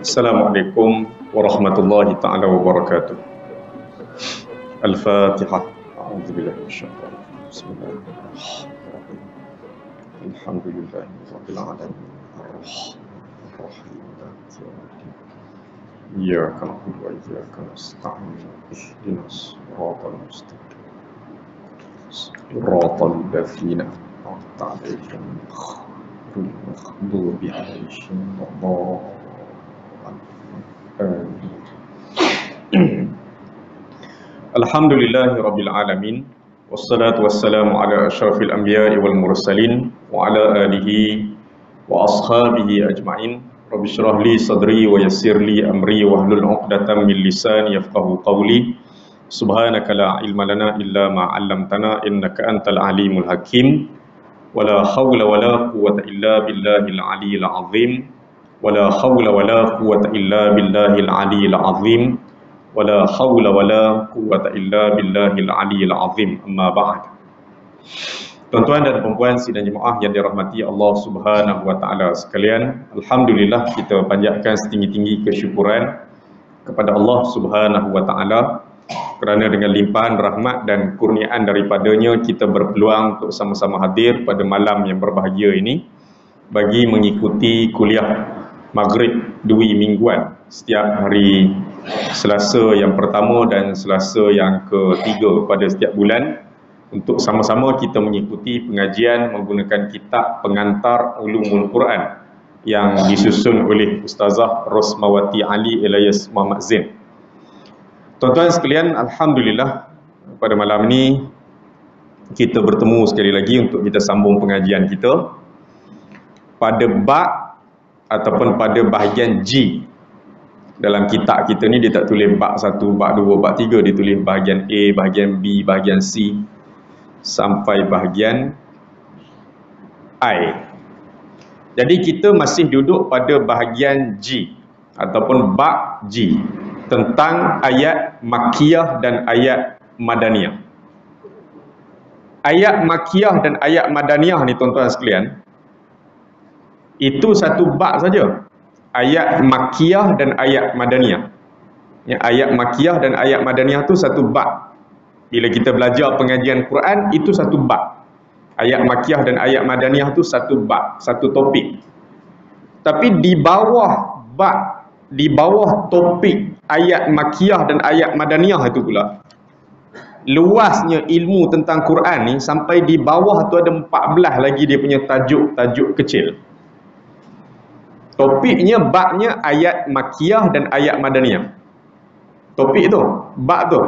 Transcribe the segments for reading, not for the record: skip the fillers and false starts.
Assalamualaikum warahmatullahi ta'ala wabarakatuh. Al-Fatihah. A'udzubillahi minasyaitonir rajim. Bismillahirrahmanirrahim. Alhamdulillahirabbil alamin. Ar-Rahmanir-Rahim. Maliki yaumiddin. Iyyaka na'budu wa iyyaka nasta'in. Ihdinas siratal mustaqim. Siratal ladzina an'amta 'alaihim ghairil maghdubi 'alaihim Alhamdulillahi rabbil alamin. Wassalatu wassalamu ala asyrafil anbiya'i wal mursalin wa ala alihi wa ashabihi ajma'in. Rabbi shrah li sadri wa yassir li amri wahlul 'uqdatam min lisani yafqahu qawli. Subhanaka la ilma lana illa ma 'allamtana innaka antal alimul hakim. Wala hawla wala quwwata illa billahil aliyyil azim. Wala hawla wala quwwata illa billahil aliyyil azim. Wala hawla wala quwwata illa billahil aliyyil azim. Amma ba'd. Tuan-tuan dan puan-puan sidang jemaah yang dirahmati Allah Subhanahu wa taala sekalian, alhamdulillah kita panjatkan setinggi-tinggi kesyukuran kepada Allah Subhanahu wa taala kerana dengan limpahan rahmat dan kurniaan daripadanya kita berpeluang untuk sama-sama hadir pada malam yang berbahagia ini bagi mengikuti kuliah Maghrib dui mingguan setiap hari Selasa yang pertama dan Selasa yang ketiga pada setiap bulan untuk sama-sama kita mengikuti pengajian menggunakan kitab pengantar Ulumul Quran yang disusun oleh Ustazah Rosmawati Ali Elias Muhammad Zain. Tuan-tuan sekalian, alhamdulillah pada malam ini kita bertemu sekali lagi untuk kita sambung pengajian kita pada bab ataupun pada bahagian G. Dalam kitab kita ni dia tak tulis bab 1, bab 2, bab 3, dia tulis bahagian A, bahagian B, bahagian C sampai bahagian I. Jadi kita masih duduk pada bahagian G ataupun bab G tentang ayat Makkiyah dan ayat Madaniyah. Ayat Makkiyah dan ayat Madaniyah ni tuan-tuan sekalian, itu satu bab saja. Ayat Makkiyah dan ayat Madaniyah. Ya, ayat Makkiyah dan ayat Madaniyah tu satu bab. Bila kita belajar pengajian Quran, itu satu bab. Ayat Makkiyah dan ayat Madaniyah tu satu bab, satu topik. Tapi di bawah bab, di bawah topik ayat Makkiyah dan ayat Madaniyah itu pula, luasnya ilmu tentang Quran ni sampai di bawah tu ada 14 lagi dia punya tajuk-tajuk kecil. Topiknya, babnya ayat Makkiyah dan ayat Madaniyah. Topik tu, bab tu.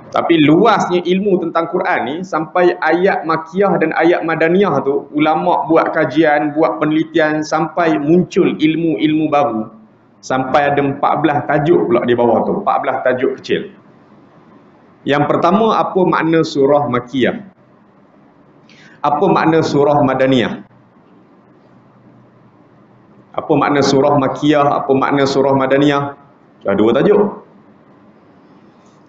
Tapi luasnya ilmu tentang Quran ni sampai ayat Makkiyah dan ayat Madaniyah tu, ulama buat kajian, buat penelitian sampai muncul ilmu-ilmu baru. Sampai ada 14 tajuk pula di bawah tu, 14 tajuk kecil. Yang pertama, apa makna surah Makkiyah? Apa makna surah Madaniyah? Apa makna surah Makkiyah, apa makna surah Madaniyah? Dah dua tajuk.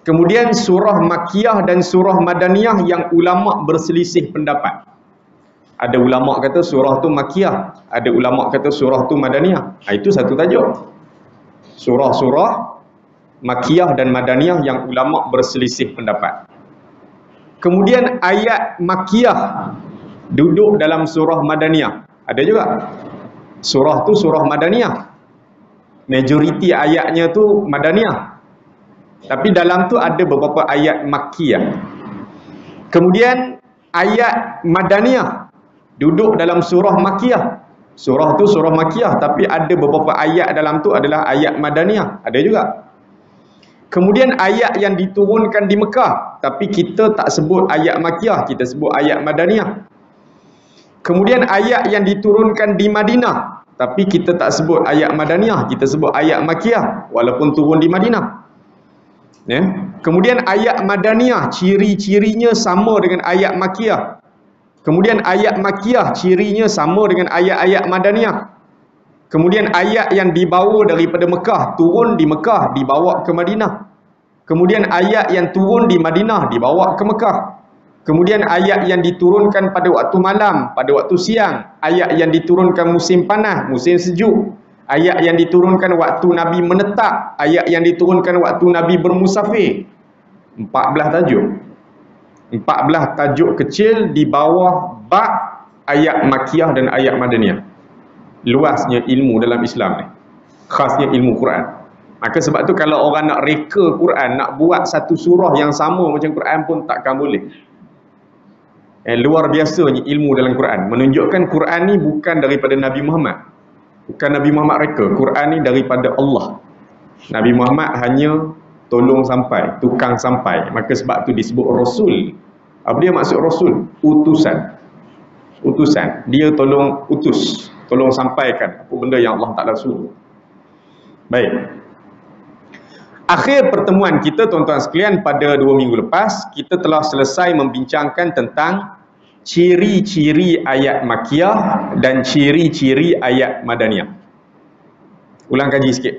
Kemudian surah Makkiyah dan surah Madaniyah yang ulama berselisih pendapat. Ada ulama kata surah tu Makkiyah, ada ulama kata surah tu Madaniyah. Itu satu tajuk. Surah-surah Makkiyah dan Madaniyah yang ulama berselisih pendapat. Kemudian ayat Makkiyah duduk dalam surah Madaniyah. Ada juga. Surah tu surah Madaniyah. Majoriti ayatnya tu Madaniyah. Tapi dalam tu ada beberapa ayat Makkiyah. Kemudian ayat Madaniyah duduk dalam surah Makkiyah. Surah tu surah Makkiyah, tapi ada beberapa ayat dalam tu adalah ayat Madaniyah. Ada juga. Kemudian ayat yang diturunkan di Mekah, tapi kita tak sebut ayat Makkiyah, kita sebut ayat Madaniyah. Kemudian ayat yang diturunkan di Madinah, tapi kita tak sebut ayat Madaniyah, kita sebut ayat Makkiyah walaupun turun di Madinah. Ya. Kemudian ayat Madaniyah ciri-cirinya sama dengan ayat Makkiyah. Kemudian ayat Makkiyah cirinya sama dengan ayat-ayat Madaniyah. Kemudian ayat yang dibawa daripada Mekah, turun di Mekah, dibawa ke Madinah. Kemudian ayat yang turun di Madinah, dibawa ke Mekah. Kemudian ayat yang diturunkan pada waktu malam, pada waktu siang. Ayat yang diturunkan musim panas, musim sejuk. ayat yang diturunkan waktu Nabi menetap, ayat yang diturunkan waktu Nabi bermusafir. 14 tajuk. 14 tajuk kecil di bawah bab ayat Makkiyah dan ayat Madaniyah. Luasnya ilmu dalam Islam ni. Khasnya ilmu Quran. Maka sebab tu kalau orang nak reka Quran, nak buat satu surah yang sama macam Quran pun takkan boleh. Luar biasanya ilmu dalam Quran. Menunjukkan Quran ni bukan daripada Nabi Muhammad. Bukan Nabi Muhammad reka. Quran ni daripada Allah. Nabi Muhammad hanya tolong sampai, tukang sampai. Maka sebab tu disebut Rasul. Apa dia maksud Rasul? Utusan. Utusan. Dia tolong utus, tolong sampaikan apa benda yang Allah Ta'ala suruh. Baik. Akhir pertemuan kita tuan-tuan sekalian pada 2 minggu lepas, kita telah selesai membincangkan tentang ciri-ciri ayat Makkiyah dan ciri-ciri ayat Madaniyah. Ulang kaji sikit.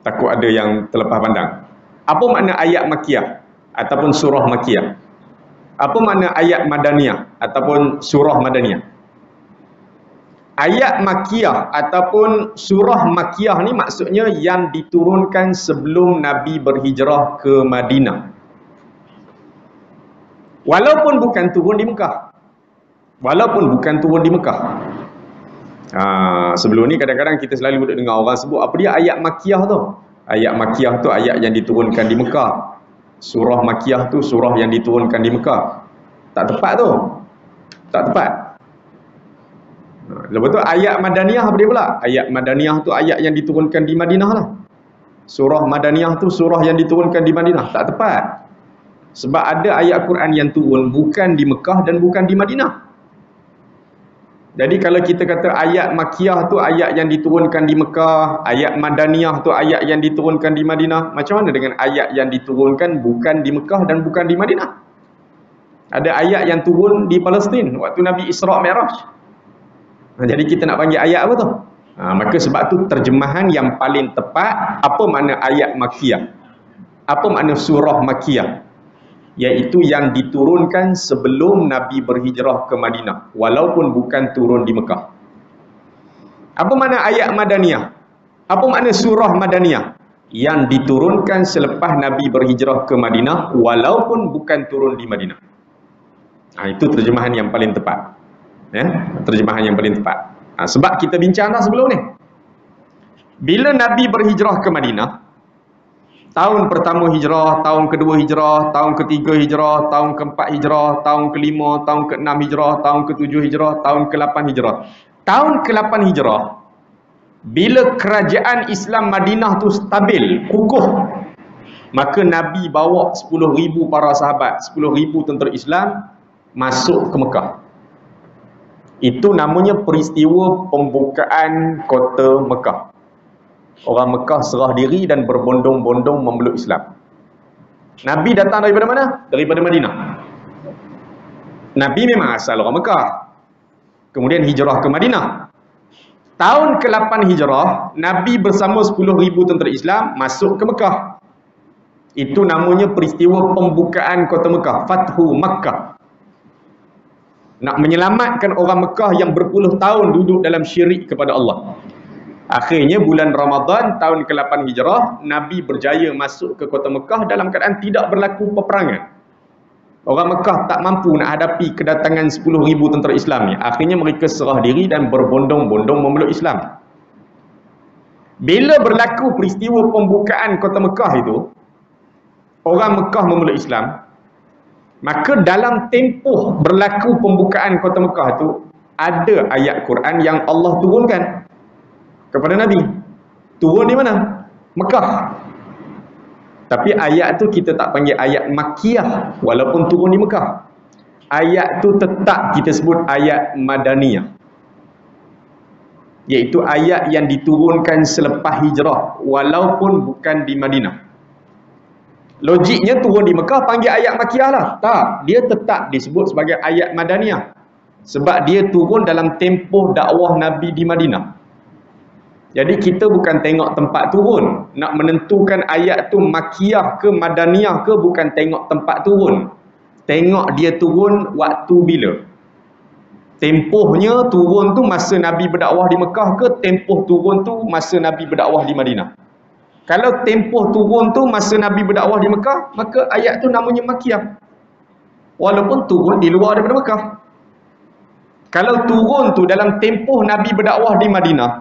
Takut ada yang terlepas pandang. Apa makna ayat Makkiyah ataupun surah Makkiyah? Apa makna ayat Madaniyah ataupun surah Madaniyah? Ayat Makkiyah ataupun surah Makkiyah ni maksudnya yang diturunkan sebelum Nabi berhijrah ke Madinah. Walaupun bukan turun di Mekah. Walaupun bukan turun di Mekah. Sebelum ni kadang-kadang kita selalu dengar orang sebut apa dia ayat Makkiyah tu. Ayat Makkiyah tu ayat yang diturunkan di Mekah. Surah Makkiyah tu surah yang diturunkan di Mekah. Tak tepat tu. Tak tepat. Lepas tu ayat Madaniyah apa dia pula? Ayat Madaniyah tu ayat yang diturunkan di Madinah lah. Surah Madaniyah tu surah yang diturunkan di Madinah. Tak tepat. Sebab ada ayat Quran yang turun bukan di Mekah dan bukan di Madinah. Jadi kalau kita kata ayat Makkiyah tu ayat yang diturunkan di Mekah, ayat Madaniyah tu ayat yang diturunkan di Madinah, macam mana dengan ayat yang diturunkan bukan di Mekah dan bukan di Madinah? Ada ayat yang turun di Palestin waktu Nabi Isra' Mi'raj. Jadi kita nak panggil ayat apa tu? Maka sebab tu terjemahan yang paling tepat, apa makna ayat Makkiyah? Apa makna surah Makkiyah? Iaitu yang diturunkan sebelum Nabi berhijrah ke Madinah, walaupun bukan turun di Mekah. Apa makna ayat Madaniyah? Apa makna surah Madaniyah? Yang diturunkan selepas Nabi berhijrah ke Madinah, walaupun bukan turun di Madinah. Itu terjemahan yang paling tepat. Terjemahan yang paling tepat. Sebab kita bincang dah sebelum ni. Bila Nabi berhijrah ke Madinah, tahun pertama hijrah, tahun kedua hijrah, tahun ketiga hijrah, tahun keempat hijrah, tahun kelima, tahun keenam hijrah, tahun ketujuh hijrah, tahun ke-8 hijrah. Tahun ke-8 hijrah, bila kerajaan Islam Madinah tu stabil, kukuh, maka Nabi bawa 10,000 para sahabat, 10,000 tentera Islam masuk ke Mekah. Itu namanya peristiwa pembukaan kota Mekah. Orang Mekah serah diri dan berbondong-bondong memeluk Islam. Nabi datang daripada mana? Daripada Madinah. Nabi memang asal orang Mekah. Kemudian hijrah ke Madinah. Tahun ke-8 hijrah, Nabi bersama 10,000 tentera Islam masuk ke Mekah. Itu namanya peristiwa pembukaan kota Mekah, Fathu Makkah. Nak menyelamatkan orang Mekah yang berpuluh tahun duduk dalam syirik kepada Allah. Akhirnya bulan Ramadan tahun ke-8 hijrah, Nabi berjaya masuk ke kota Mekah dalam keadaan tidak berlaku peperangan. Orang Mekah tak mampu nak hadapi kedatangan 10,000 tentera Islam ni. Akhirnya mereka serah diri dan berbondong-bondong memeluk Islam. Bila berlaku peristiwa pembukaan kota Mekah itu, orang Mekah memeluk Islam, maka dalam tempoh berlaku pembukaan kota Mekah itu, ada ayat Quran yang Allah turunkan kepada Nabi. Turun di mana? Mekah. Tapi ayat tu kita tak panggil ayat Makkiyah walaupun turun di Mekah. Ayat tu tetap kita sebut ayat Madaniyah. Iaitu ayat yang diturunkan selepas hijrah walaupun bukan di Madinah. Logiknya turun di Mekah panggil ayat Makkiyah lah. Tak, dia tetap disebut sebagai ayat Madaniyah. Sebab dia turun dalam tempoh dakwah Nabi di Madinah. Jadi kita bukan tengok tempat turun. Nak menentukan ayat tu Makkiyah ke Madaniyah ke, bukan tengok tempat turun. Tengok dia turun waktu bila. tempohnya turun tu masa Nabi berdakwah di Mekah ke tempoh turun tu masa Nabi berdakwah di Madinah? Kalau tempoh turun tu masa Nabi berdakwah di Mekah, maka ayat tu namanya Makiyah. Walaupun turun di luar daripada Mekah. Kalau turun tu dalam tempoh Nabi berdakwah di Madinah,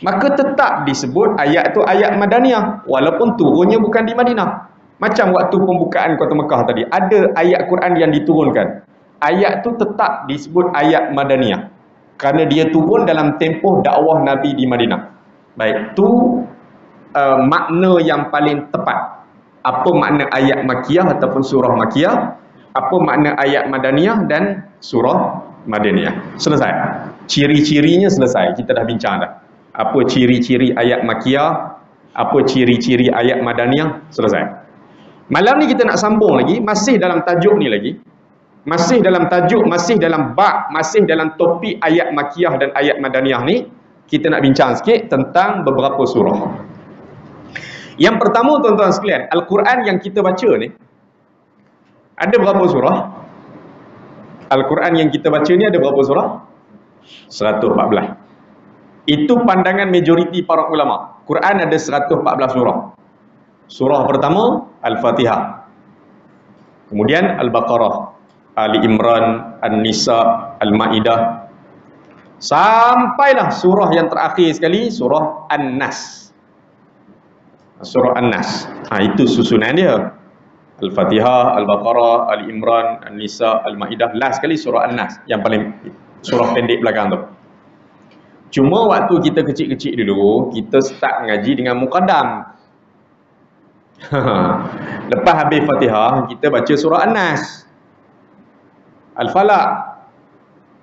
maka tetap disebut ayat tu ayat Madaniyah. Walaupun turunnya bukan di Madinah. Macam waktu pembukaan kota Mekah tadi. Ada ayat Quran yang diturunkan. Ayat tu tetap disebut ayat Madaniyah. Kerana dia turun dalam tempoh dakwah Nabi di Madinah. Baik, tu makna yang paling tepat. Apa makna ayat Makiyah ataupun surah Makiyah, apa makna ayat Madaniyah dan surah Madaniyah. Selesai. Ciri-cirinya selesai. Kita dah bincang dah. Apa ciri-ciri ayat Makiyah, apa ciri-ciri ayat Madaniyah, selesai. Malam ni kita nak sambung lagi, masih dalam tajuk ni lagi. Masih dalam tajuk, masih dalam bab, masih dalam topik ayat Makiyah dan ayat Madaniyah ni, kita nak bincang sikit tentang beberapa surah. Yang pertama tuan-tuan sekalian, Al-Quran yang kita baca ni ada berapa surah? Al-Quran yang kita baca ni ada berapa surah? 114. Itu pandangan majoriti para ulama. Quran ada 114 surah. Surah pertama Al-Fatihah. Kemudian Al-Baqarah, Ali Imran, An-Nisa, Al-Ma'idah. Sampailah surah yang terakhir sekali, surah An-Nas. Surah An-Nas. Itu susunan dia. Al-Fatihah, Al-Baqarah, Ali Imran, An-Nisa, Al-Ma'idah. Last sekali surah An-Nas, yang paling surah pendek belakang tu. Cuma waktu kita kecil-kecil dulu, kita start ngaji dengan muqaddam. Lepas habis Fatihah, kita baca surah An-Nas, Al-Falaq,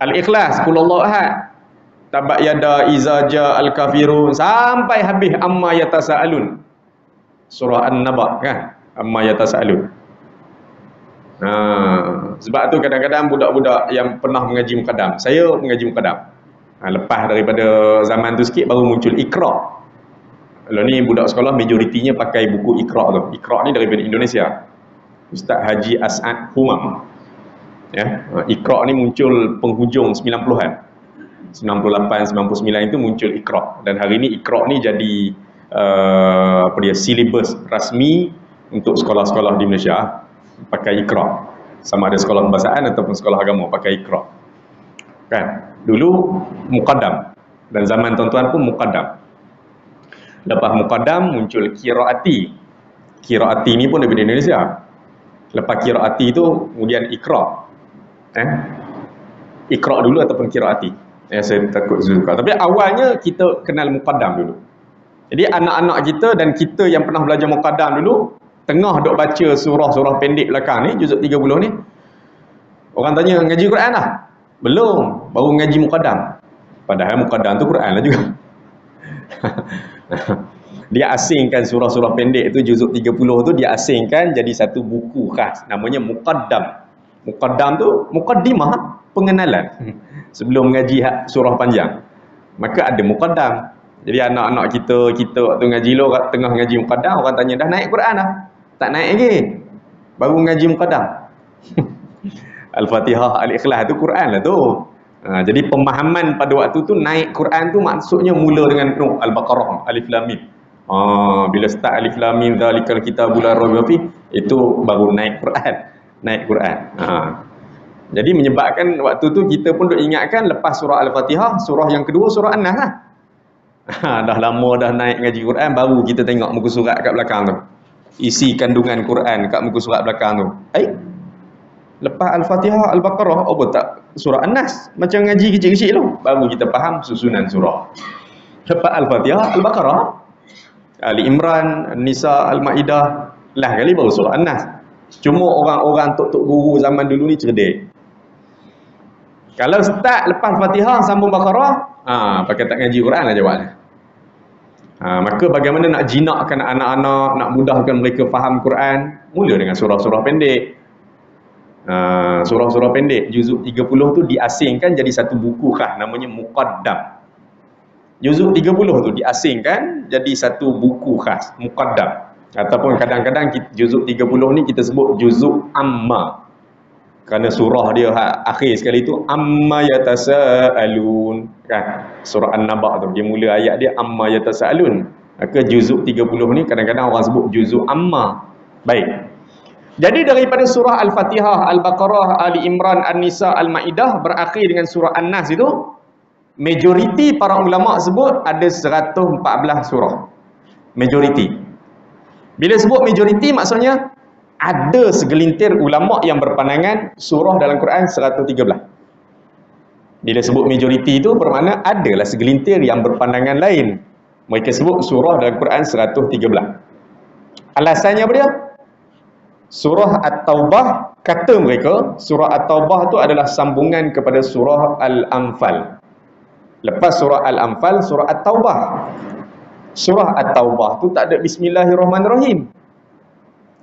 Al-Ikhlas, Qul Huwallahu Ahad, Tabat Yada Iza Ja Al-Kafirun, sampai habis Amma Yatasaalun. Surah An-Naba kan, Amma Yatasaalun. Sebab tu kadang-kadang budak-budak yang pernah mengaji muqaddam, saya mengaji muqaddam, lepas daripada zaman tu sikit baru muncul Iqra. Kalau ni budak sekolah majoritinya pakai buku Iqra tu. Iqra ni daripada Indonesia, Ustaz Haji As'ad Humam. Ya, Iqra ni muncul penghujung 90-an. 98, 99 itu muncul Iqra, dan hari ni Iqra ni jadi silibus rasmi untuk sekolah-sekolah di Malaysia, pakai Iqra. Sama ada sekolah kebahasaan ataupun sekolah agama pakai Iqra. Kan? Dulu muqaddam, dan zaman tuan-tuan pun muqaddam. Lepas muqaddam muncul qiraati. Qiraati ni pun daripada Indonesia. Lepas qiraati tu kemudian Iqra. Iqra dulu ataupun qiraati. Saya takut suka. Tapi awalnya kita kenal muqaddam dulu. Jadi anak-anak kita dan kita yang pernah belajar muqaddam dulu, tengah duk baca surah-surah pendek belakang ni, juzuk 30 ni, orang tanya, ngaji Quran dah? Belum, baru ngaji muqaddam. Padahal muqaddam tu Quran lah juga. Dia asingkan surah-surah pendek tu, juzuk 30 tu dia asingkan jadi satu buku khas, namanya muqaddam. Muqaddam tu muqaddimah, pengenalan sebelum ngaji surah panjang. Maka ada muqaddam. Jadi anak-anak kita waktu ngaji lo, tengah ngaji muqaddam, orang tanya, dah naik Quran dah? Tak naik lagi, baru ngaji muqaddam. Al-Fatihah, Al-Ikhlas tu Quran lah tu. Jadi pemahaman pada waktu tu naik Quran tu maksudnya mula dengan Al-Baqarah, Alif Lam Mim. Bila start Alif Lam Mim dzalikal kitabul la raiba fi, itu baru naik Quran. Naik Quran. Jadi menyebabkan waktu tu kita pun duk ingatkan lepas surah Al-Fatihah, surah yang kedua surah An-Nas lah. Dah lama dah naik ngaji Quran, baru kita tengok muka surat kat belakang tu, isi kandungan Quran kat muka surat belakang tu. Lepas Al-Fatihah, Al-Baqarah, apa tak surah An-Nas, macam ngaji kecil-kecil tu, baru kita faham susunan surah. Lepas Al-Fatihah, Al-Baqarah, Ali Imran, An-Nisa, Al-Ma'idah, lah kali baru surah An-Nas. Cuma orang-orang tok-tok guru zaman dulu ni cerdik. Kalau start lepas Fatihah sambung Baqarah, pakai tak ngaji Quran lah jawabnya. Maka bagaimana nak jinakkan anak-anak, nak mudahkan mereka faham Quran, mula dengan surah-surah pendek. Surah-surah pendek juzuk 30 tu diasingkan jadi satu buku khas, namanya Muqaddam. Juzuk 30 tu diasingkan jadi satu buku khas, Muqaddam. Ataupun kadang-kadang juzuk 30 ni kita sebut juzuk amma. Kerana surah dia akhir sekali tu amma yatasaalun kan. Surah An-Naba tu dia mula ayat dia amma yatasaalun. Maka juzuk 30 ni kadang-kadang orang sebut juzuk amma. Baik. Jadi daripada surah Al-Fatihah, Al-Baqarah, Ali Imran, An-Nisa, Al-Maidah berakhir dengan surah An-Nas itu, majoriti para ulama sebut ada 114 surah. Majoriti. Bila sebut majoriti maksudnya ada segelintir ulama yang berpandangan surah dalam Quran 113. Bila sebut majoriti itu bermakna adalah segelintir yang berpandangan lain. Mereka sebut surah dalam Quran 113. Alasannya apa dia? Surah At-Taubah, kata mereka, surah At-Taubah itu adalah sambungan kepada surah Al-Anfal. Lepas surah Al-Anfal, surah At-Taubah. Surah At-Taubah tu tak ada Bismillahirrahmanirrahim.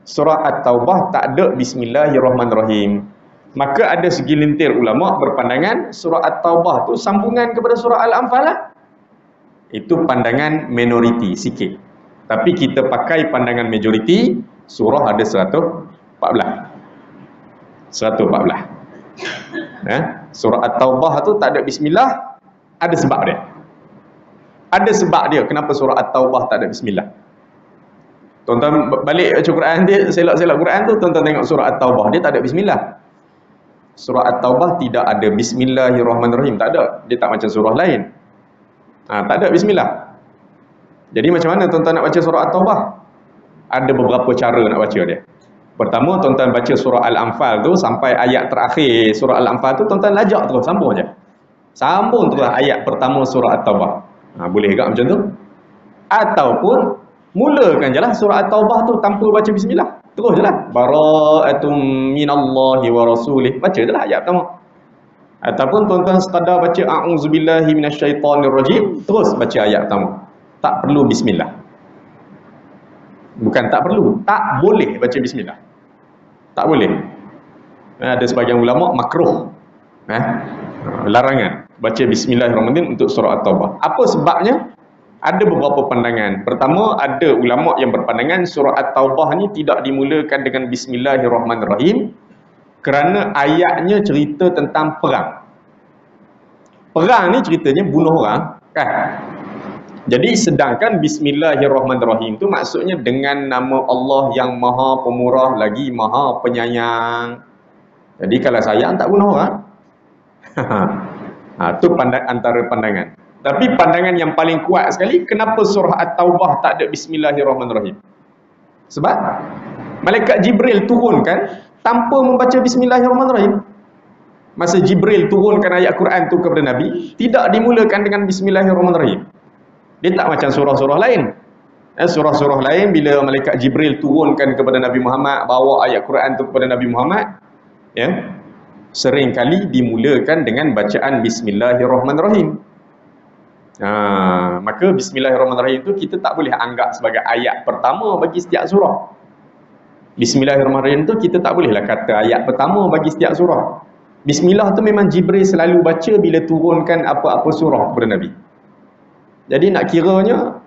Surah At-Taubah tak ada Bismillahirrahmanirrahim. Maka ada segelintir ulama berpandangan surah At-Taubah tu sambungan kepada surah Al-Anfal lah. Itu pandangan minoriti sikit. Tapi kita pakai pandangan majoriti, surah ada 114. 114. Surah At-Taubah tu tak ada bismillah, ada sebab dia. Ada sebab dia kenapa surah At-Taubah tak ada bismillah. Tuan-tuan balik baca Quran dia, selak-selak Quran tu, tuan-tuan tengok surah At-Taubah, dia tak ada bismillah. Surah At-Taubah tidak ada Bismillahirrahmanirrahim, tak ada. Dia tak macam surah lain. Tak ada bismillah. Jadi macam mana tuan-tuan nak baca surah At-Taubah? Ada beberapa cara nak baca dia. Pertama, tuan-tuan baca surah Al-Anfal tu sampai ayat terakhir surah Al-Anfal tu, tuan-tuan lajak terus, sambung je. Sambung terus ayat pertama surah At-Taubah. Boleh tak macam tu? Ataupun mulakan je lah surah At-Taubah tu tanpa baca bismillah. Terus je lah. Bara'atum minallahi wa rasulih. Baca je lah ayat pertama. Ataupun tuan-tuan sekadar baca a'udzubillahi minasyaitanirrajim, terus baca ayat pertama. Tak perlu bismillah. Bukan tak perlu, tak boleh baca bismillah. Tak boleh. Ada sebagian ulama makruh. Larangan baca bismillahirrahmanirrahim untuk surah At-Taubah. Apa sebabnya? Ada beberapa pandangan. Pertama, ada ulama yang berpandangan surah At-Taubah ni tidak dimulakan dengan bismillahirrahmanirrahim kerana ayatnya cerita tentang perang. Perang ni ceritanya bunuh orang, kan? Jadi sedangkan bismillahirrahmanirrahim tu maksudnya dengan nama Allah yang Maha Pemurah lagi Maha Penyayang. Jadi kalau sayang tak bunuh orang. Itu antara pandangan. Tapi pandangan yang paling kuat sekali, kenapa surah At-Taubah tak ada bismillahirrahmanirrahim? Sebab malaikat Jibril turunkan tanpa membaca bismillahirrahmanirrahim. Masa Jibril turunkan ayat Quran tu kepada Nabi, tidak dimulakan dengan bismillahirrahmanirrahim. Dia tak macam surah-surah lain. Surah-surah lain bila malaikat Jibril turunkan kepada Nabi Muhammad, bawa ayat Quran tu kepada Nabi Muhammad, sering kali dimulakan dengan bacaan bismillahirrahmanirrahim. Maka bismillahirrahmanirrahim itu kita tak boleh anggap sebagai ayat pertama bagi setiap surah. Bismillahirrahmanirrahim itu kita tak bolehlah kata ayat pertama bagi setiap surah. Bismillah tu memang Jibril selalu baca bila turunkan apa-apa surah kepada Nabi. Jadi nak kiranya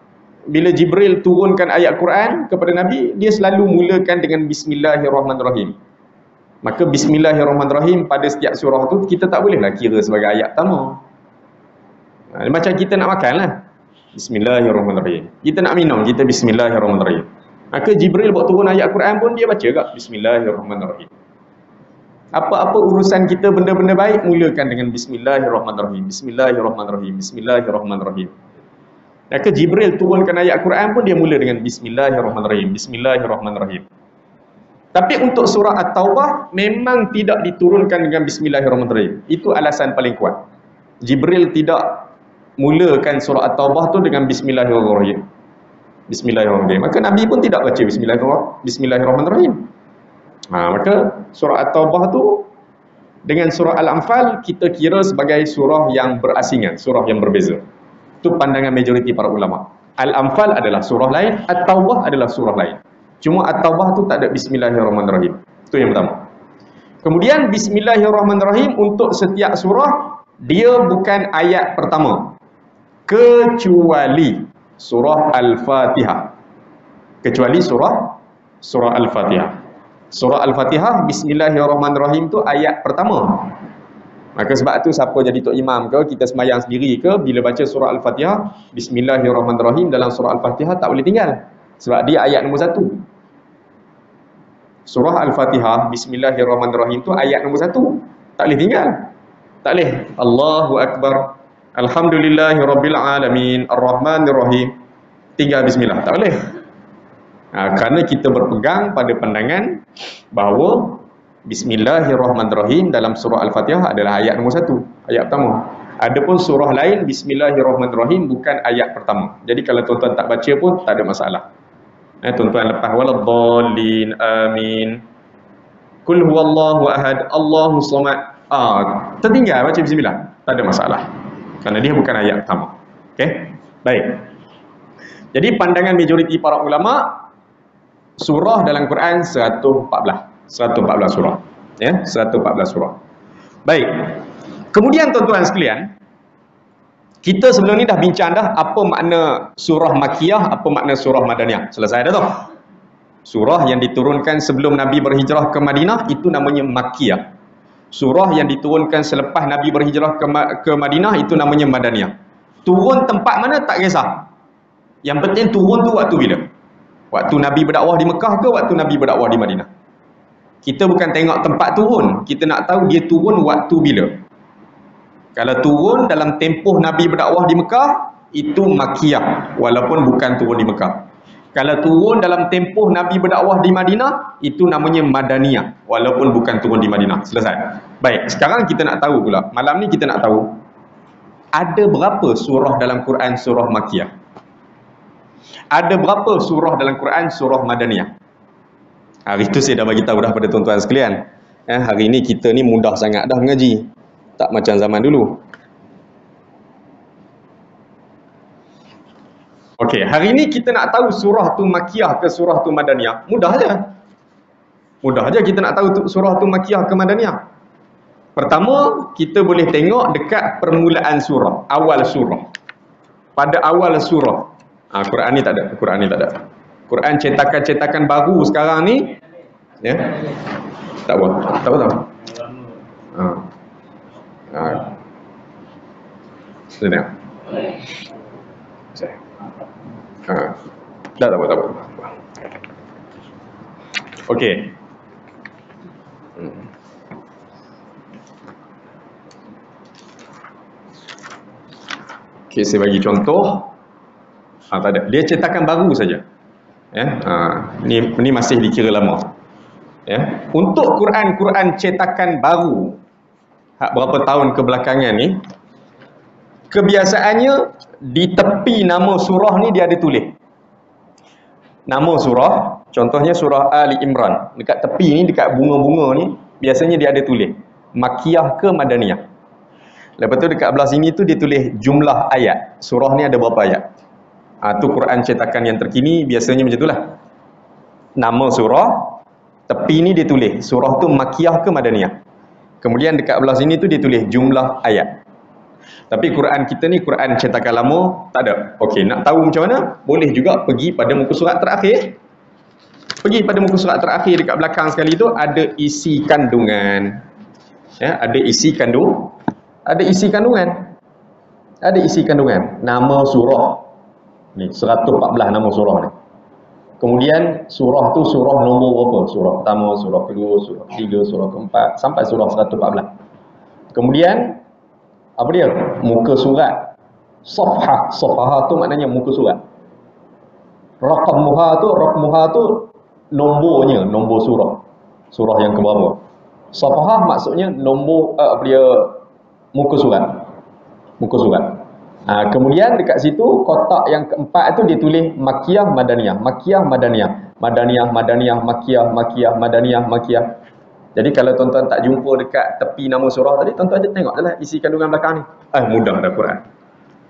bila Jibril turunkan ayat Quran kepada Nabi, dia selalu mulakan dengan bismillahirrahmanirrahim. Maka bismillahirrahmanirrahim pada setiap surah tu kita tak bolehlah kira sebagai ayat pertama. Macam kita nak makan lah, bismillahirrahmanirrahim. Kita nak minum, kita bismillahirrahmanirrahim. Maka Jibril buat turun ayat Quran pun dia baca kat bismillahirrahmanirrahim. Apa-apa urusan kita, benda-benda baik, mulakan dengan bismillahirrahmanirrahim. Bismillahirrahmanirrahim. Bismillahirrahmanirrahim. Maka Jibril turunkan ayat Quran pun dia mula dengan bismillahirrahmanirrahim. Bismillahirrahmanirrahim. Tapi untuk surah At-Taubah memang tidak diturunkan dengan bismillahirrahmanirrahim. Itu alasan paling kuat. Jibril tidak mulakan surah At-Taubah tu dengan bismillahirrahmanirrahim. Bismillahirrahmanirrahim. Maka Nabi pun tidak baca bismillahirrahmanirrahim. Maka surah At-Taubah tu dengan surah Al-Anfal kita kira sebagai surah yang berasingan, surah yang berbeza. Itu pandangan majoriti para ulama. Al-Anfal adalah surah lain, At-Taubah adalah surah lain. Cuma At-Taubah tu tak ada bismillahirrahmanirrahim. Itu yang pertama. Kemudian bismillahirrahmanirrahim untuk setiap surah dia bukan ayat pertama, kecuali surah Al-Fatihah. Kecuali surah Al-Fatihah. Surah Al-Fatihah, Bismillahirrahmanirrahim tu ayat pertama. Maka sebab tu siapa jadi tok imam ke, kita sembahyang sendiri ke, bila baca surah Al-Fatihah, Bismillahirrahmanirrahim dalam surah Al-Fatihah tak boleh tinggal. Sebab dia ayat nombor 1. Surah Al-Fatihah, Bismillahirrahmanirrahim tu ayat nombor 1. Tak boleh tinggal. Tak boleh. Allahu Akbar. Alhamdulillahirrabbilalamin. Ar-Rahmanirrahim. Tinggal Bismillah. Tak boleh. Kerana kita berpegang pada pandangan bahawa Bismillahirrahmanirrahim dalam surah Al-Fatihah adalah ayat nombor 1. Ayat pertama. Adapun surah lain, Bismillahirrahmanirrahim bukan ayat pertama. Jadi kalau tuan-tuan tak baca pun tak ada masalah. Tuan-tuan lepas waladdallin amin. Qul huwallahu ahad, Allahu samad. Tertinggal baca bismillah. Tak ada masalah. Kerana dia bukan ayat pertama. Okey? Baik. Jadi pandangan majoriti para ulama, surah dalam Quran 114 surah. Ya, 114 surah. Baik. Kemudian tuan-tuan sekalian, kita sebelum ni dah bincang dah apa makna surah Makkiyah, apa makna surah Madaniyah. Selesai dah tu. Surah yang diturunkan sebelum Nabi berhijrah ke Madinah itu namanya Makkiyah. Surah yang diturunkan selepas Nabi berhijrah ke Madinah itu namanya Madaniyah. Turun tempat mana tak kisah. Yang penting turun tu waktu bila? Waktu Nabi berdakwah di Mekah ke waktu Nabi berdakwah di Madinah? Kita bukan tengok tempat turun, kita nak tahu dia turun waktu bila. Kalau turun dalam tempoh Nabi berdakwah di Mekah, itu Makkiyah, walaupun bukan turun di Mekah. Kalau turun dalam tempoh Nabi berdakwah di Madinah, itu namanya Madaniyah, walaupun bukan turun di Madinah. Selesai. Baik, sekarang kita nak tahu pula. Malam ni kita nak tahu, ada berapa surah dalam Quran surah Makkiyah? Ada berapa surah dalam Quran surah Madaniyah? Hari itu saya dah bagi tahu dah pada tuan-tuan sekalian. Hari ni kita ni mudah sangat dah mengaji. Tak macam zaman dulu. Okey, hari ni kita nak tahu surah tu Makkiyah ke surah tu Madaniyah. Mudah aja. Mudah aja kita nak tahu surah tu Makkiyah ke Madaniyah. Pertama, kita boleh tengok dekat permulaan surah, awal surah. Pada awal surah. Quran ni tak ada, Quran ni tak ada. Quran cetakan-cetakan baru sekarang ni, ya. Tak apa. Tak apa. Sedang. Tak apa. Okey. Okey, saya bagi contoh. Tak ada. Dia cetakan baru saja. Ya. Ni masih dikira lama. Ya. Untuk Quran cetakan baru, berapa tahun kebelakangan ni, kebiasaannya di tepi nama surah ni dia ada tulis. Nama surah, contohnya surah Ali Imran. Dekat tepi ni, dekat bunga-bunga ni, biasanya dia ada tulis Makkiyah ke Madaniyah. Lepas tu dekat belah sini tu dia tulis jumlah ayat. Surah ni ada berapa ayat. Tu Quran cetakan yang terkini biasanya macam itulah. Nama surah, tepi ni dia tulis surah tu Makkiyah ke Madaniyah. Kemudian dekat belah sini tu dia tulis jumlah ayat. Tapi Quran kita ni Quran cetakan lama tak ada. Okey, nak tahu macam mana? Boleh juga pergi pada muka surat terakhir. Pergi pada muka surat terakhir dekat belakang sekali tu ada isi kandungan. Ya, ada isi kandungan. Ada isi kandungan. Nama surah. Ni 114 nama surah ni. Kemudian surah tu surah nombor berapa? Surah pertama, surah kedua, surah ketiga, surah keempat sampai surah 114. Kemudian apa dia? Muka surat. Safhah tu maknanya muka surat. Raqmuha tu nombornya, nombor surah. Surah yang keberapa? Safhah maksudnya nombor muka surat. Muka surat. Kemudian dekat situ kotak yang keempat tu dia tulis Makkiyah Madaniyah. Makkiyah Madaniyah. Madaniyah Madaniyah Makkiyah Makkiyah Madaniyah Makkiyah. Jadi kalau tuan-tuan tak jumpa dekat tepi nama surah tadi, tuan-tuan aja tengok jelah isi kandungan belakang ni. Mudah dah Quran.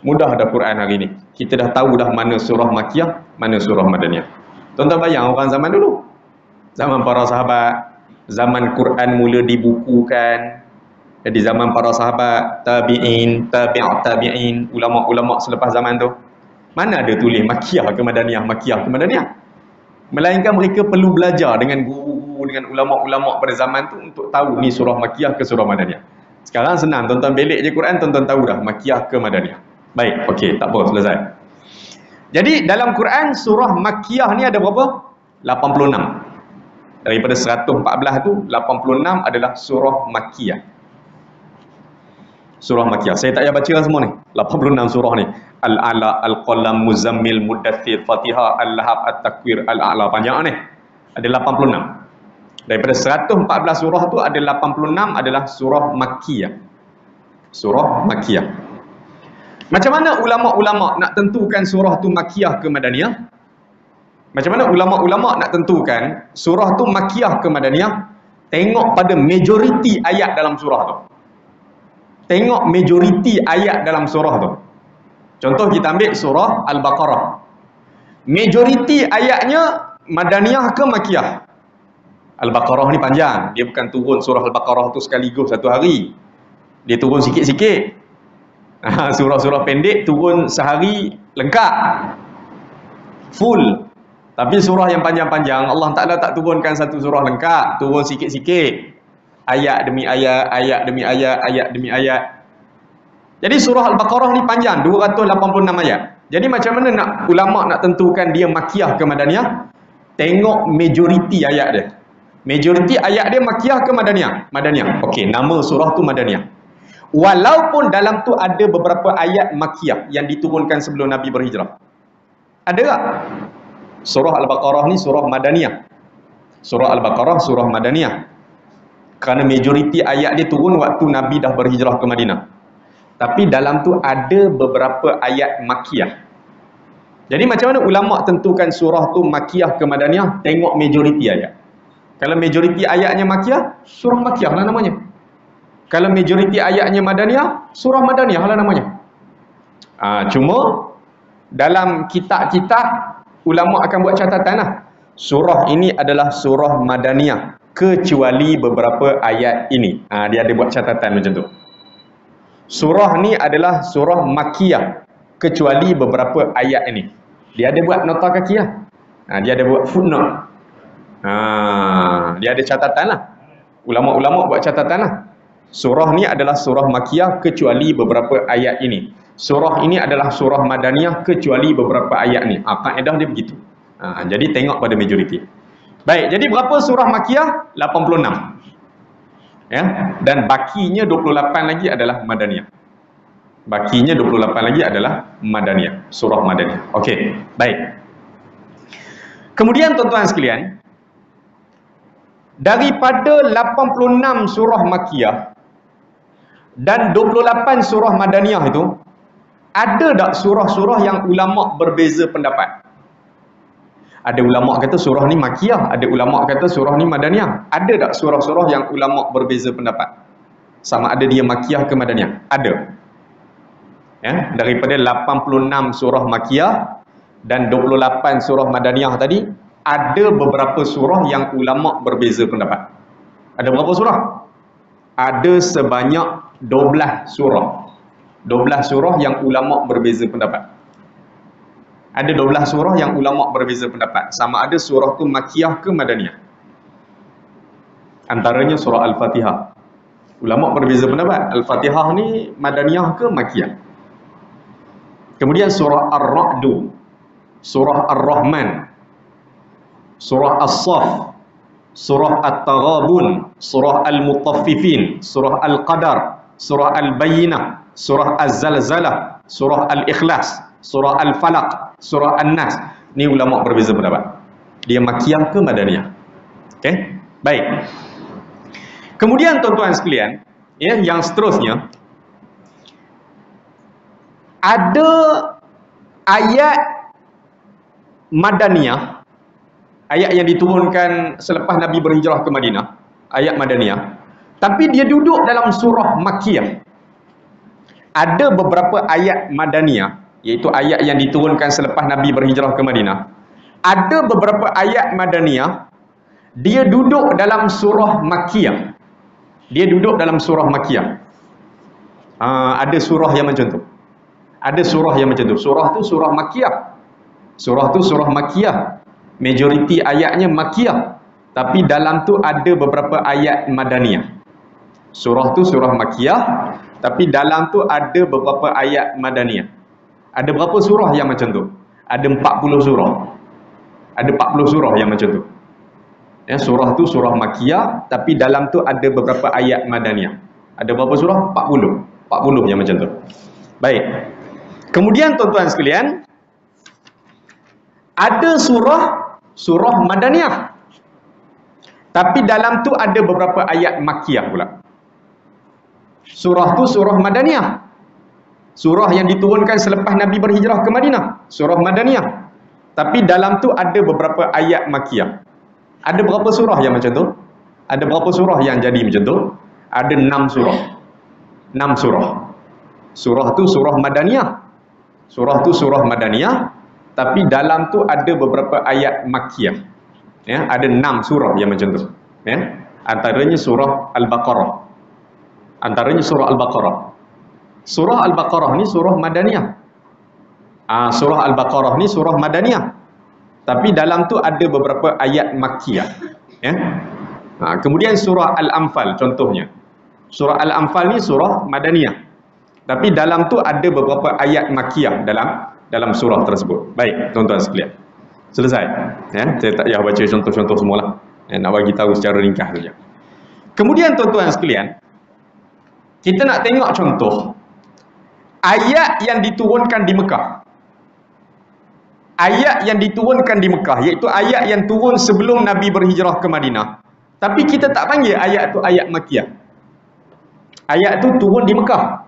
Mudah dah Quran hari ni. Kita dah tahu dah mana surah Makkiyah, mana surah Madaniyah. Tuan-tuan bayang orang zaman dulu. Zaman para sahabat, zaman Quran mula dibukukan. Jadi zaman para sahabat, tabi'in, tabi'in, ulama-ulama selepas zaman tu, mana ada tulis Makkiyah ke Madaniyah, Makkiyah ke Madaniyah. Melainkan mereka perlu belajar dengan guru dengan ulama-ulama pada zaman tu untuk tahu ni surah Makkiyah ke surah Madaniyah. Sekarang senang, tonton belik je Quran, tonton tahu dah Makkiyah ke Madaniyah. Baik, okey, tak apa, selesai. Jadi dalam Quran surah Makkiyah ni ada berapa? 86. Daripada 114 tu 86 adalah surah Makkiyah. Surah Makkiyah. Saya tak payah baca semua ni. 86 surah ni. Al-Ala, Al-Qalam, Muzammil, Muddathir, Fatihah, Al-Lahab, At-Takwir, Al-A'la. Panjang ni. Ada 86. Daripada 114 surah tu ada 86 adalah surah Makkiyah. Surah Makkiyah. Macam mana ulama-ulama nak tentukan surah tu Makkiyah ke Madaniyah? Macam mana ulama-ulama nak tentukan surah tu Makkiyah ke Madaniyah? Tengok pada majoriti ayat dalam surah tu. Tengok majoriti ayat dalam surah tu. Contoh kita ambil surah Al-Baqarah. Majoriti ayatnya Madaniyah ke Makkiyah? Al-Baqarah ni panjang. Dia bukan turun surah Al-Baqarah tu sekaligus satu hari. Dia turun sikit-sikit. Surah-surah pendek turun sehari lengkap. Full. Tapi surah yang panjang-panjang Allah Ta'ala tak turunkan satu surah lengkap. Turun sikit-sikit. Ayat demi ayat, ayat demi ayat, ayat demi ayat. Jadi surah Al-Baqarah ni panjang, 286 ayat. Jadi macam mana nak ulama nak tentukan dia Makkiyah ke Madaniyah? Tengok majoriti ayat dia. Majoriti ayat dia Makkiyah ke Madaniyah? Madaniyah. Okey, nama surah tu Madaniyah. Walaupun dalam tu ada beberapa ayat Makkiyah yang diturunkan sebelum Nabi berhijrah. Ada tak? Surah Al-Baqarah ni surah Madaniyah. Surah Al-Baqarah surah Madaniyah. Kerana majoriti ayat dia turun waktu Nabi dah berhijrah ke Madinah. Tapi dalam tu ada beberapa ayat Makkiyah. Jadi macam mana ulama tentukan surah tu Makkiyah ke Madaniyah? Tengok majoriti ayat. Kalau majoriti ayatnya Makkiyah, surah Makkiyah lah namanya. Kalau majoriti ayatnya Madaniyah, surah Madaniyah lah namanya. Cuma dalam kitab-kitab ulama akan buat catatan lah. Surah ini adalah surah Madaniyah kecuali beberapa ayat ini. Dia ada buat catatan macam tu. Surah ni adalah surah Makkiyah kecuali beberapa ayat ini. Dia ada buat nota kaki lah. Dia ada buat footnote. Dia ada catatan lah. Ulama-ulama buat catatan lah. Surah ni adalah surah Makkiyah kecuali beberapa ayat ini. Surah ini adalah surah Madaniyah kecuali beberapa ayat ni. Kaedah dia begitu. Jadi tengok pada majoriti. Baik, jadi berapa surah Makkiyah? 86. Ya, dan bakinya 28 lagi adalah Madaniyah. Bakinya 28 lagi adalah Madaniyah, surah Madaniyah. Okey, baik. Kemudian tuan-tuan sekalian, daripada 86 surah Makkiyah dan 28 surah Madaniyah itu, ada tak surah-surah yang ulama berbeza pendapat? Ada ulama kata surah ni Makkiyah, ada ulama kata surah ni Madaniyah. Ada tak surah-surah yang ulama berbeza pendapat? Sama ada dia Makkiyah ke Madaniyah? Ada. Ya, daripada 86 surah Makkiyah dan 28 surah Madaniyah tadi, ada beberapa surah yang ulama berbeza pendapat. Ada berapa surah? Ada sebanyak 12 surah. 12 surah yang ulama berbeza pendapat. Ada 12 surah yang ulama berbeza pendapat. Sama ada surah tu Makkiyah ke Madaniyah. Antaranya surah Al-Fatihah. Ulama berbeza pendapat. Al-Fatihah ni Madaniyah ke Makkiyah. Kemudian surah Ar-Ra'du, surah Ar-Rahman, surah As-Saff, surah At-Taghabun, surah Al-Mutaffifin, surah Al-Qadar, surah Al-Bayyinah, surah Az-Zalzalah, surah Al-Ikhlas, surah Al-Falaq, surah An-Nas. Ni ulama berbeza pendapat. Dia Makkiyah ke Madaniyah. Okey? Baik. Kemudian tuan-tuan sekalian, ya, yang seterusnya, ada ayat Madaniyah, ayat yang diturunkan selepas Nabi berhijrah ke Madinah, ayat Madaniyah, tapi dia duduk dalam surah Makkiyah. Ada beberapa ayat Madaniyah, iaitu ayat yang diturunkan selepas Nabi berhijrah ke Madinah. Ada beberapa ayat Madaniyah, dia duduk dalam surah Makkiyah. Dia duduk dalam surah Makkiyah. Ada surah yang macam tu. Ada surah yang macam tu. Surah tu surah Makkiyah. Surah tu surah Makkiyah. Majoriti ayatnya Makkiyah. tapi dalam tu ada beberapa ayat madaniyah. Surah tu surah Makkiyah, tapi dalam tu ada beberapa ayat madaniyah. Ada berapa surah yang macam tu? Ada 40 surah. Ada 40 surah yang macam tu. Ya, surah tu surah Makkiyah, tapi dalam tu ada beberapa ayat madaniyah. Ada berapa surah? 40. 40 yang macam tu. Baik. Kemudian tuan-tuan sekalian, ada surah madaniyah. Tapi dalam tu ada beberapa ayat Makkiyah pula. Surah tu surah madaniyah. Surah yang diturunkan selepas Nabi berhijrah ke Madinah, surah madaniyah. Tapi dalam tu ada beberapa ayat Makkiyah. Ada berapa surah yang macam tu? Ada berapa surah yang jadi macam tu? Ada 6 surah. 6 surah. Surah tu surah madaniyah. Surah tu surah madaniyah, tapi dalam tu ada beberapa ayat Makkiyah. Ya, ada 6 surah yang macam tu. Ya, antaranya surah Al-Baqarah. Antaranya surah Al-Baqarah. Surah Al-Baqarah ni surah madaniyah. Surah Al-Baqarah ni surah madaniyah. Tapi dalam tu ada beberapa ayat Makkiyah. Ya. Kemudian surah Al-Anfal contohnya. Surah Al-Anfal ni surah madaniyah. Tapi dalam tu ada beberapa ayat Makkiyah dalam surah tersebut. Baik, tuan-tuan sekalian. Selesai. Ya, saya tak payah baca contoh-contoh semualah. Nak bagi tahu secara ringkas saja. Kemudian tuan-tuan sekalian, kita nak tengok contoh ayat yang diturunkan di Mekah. Ayat yang diturunkan di Mekah, iaitu ayat yang turun sebelum Nabi berhijrah ke Madinah. Tapi kita tak panggil ayat tu ayat Makkiyah. Ayat tu turun di Mekah,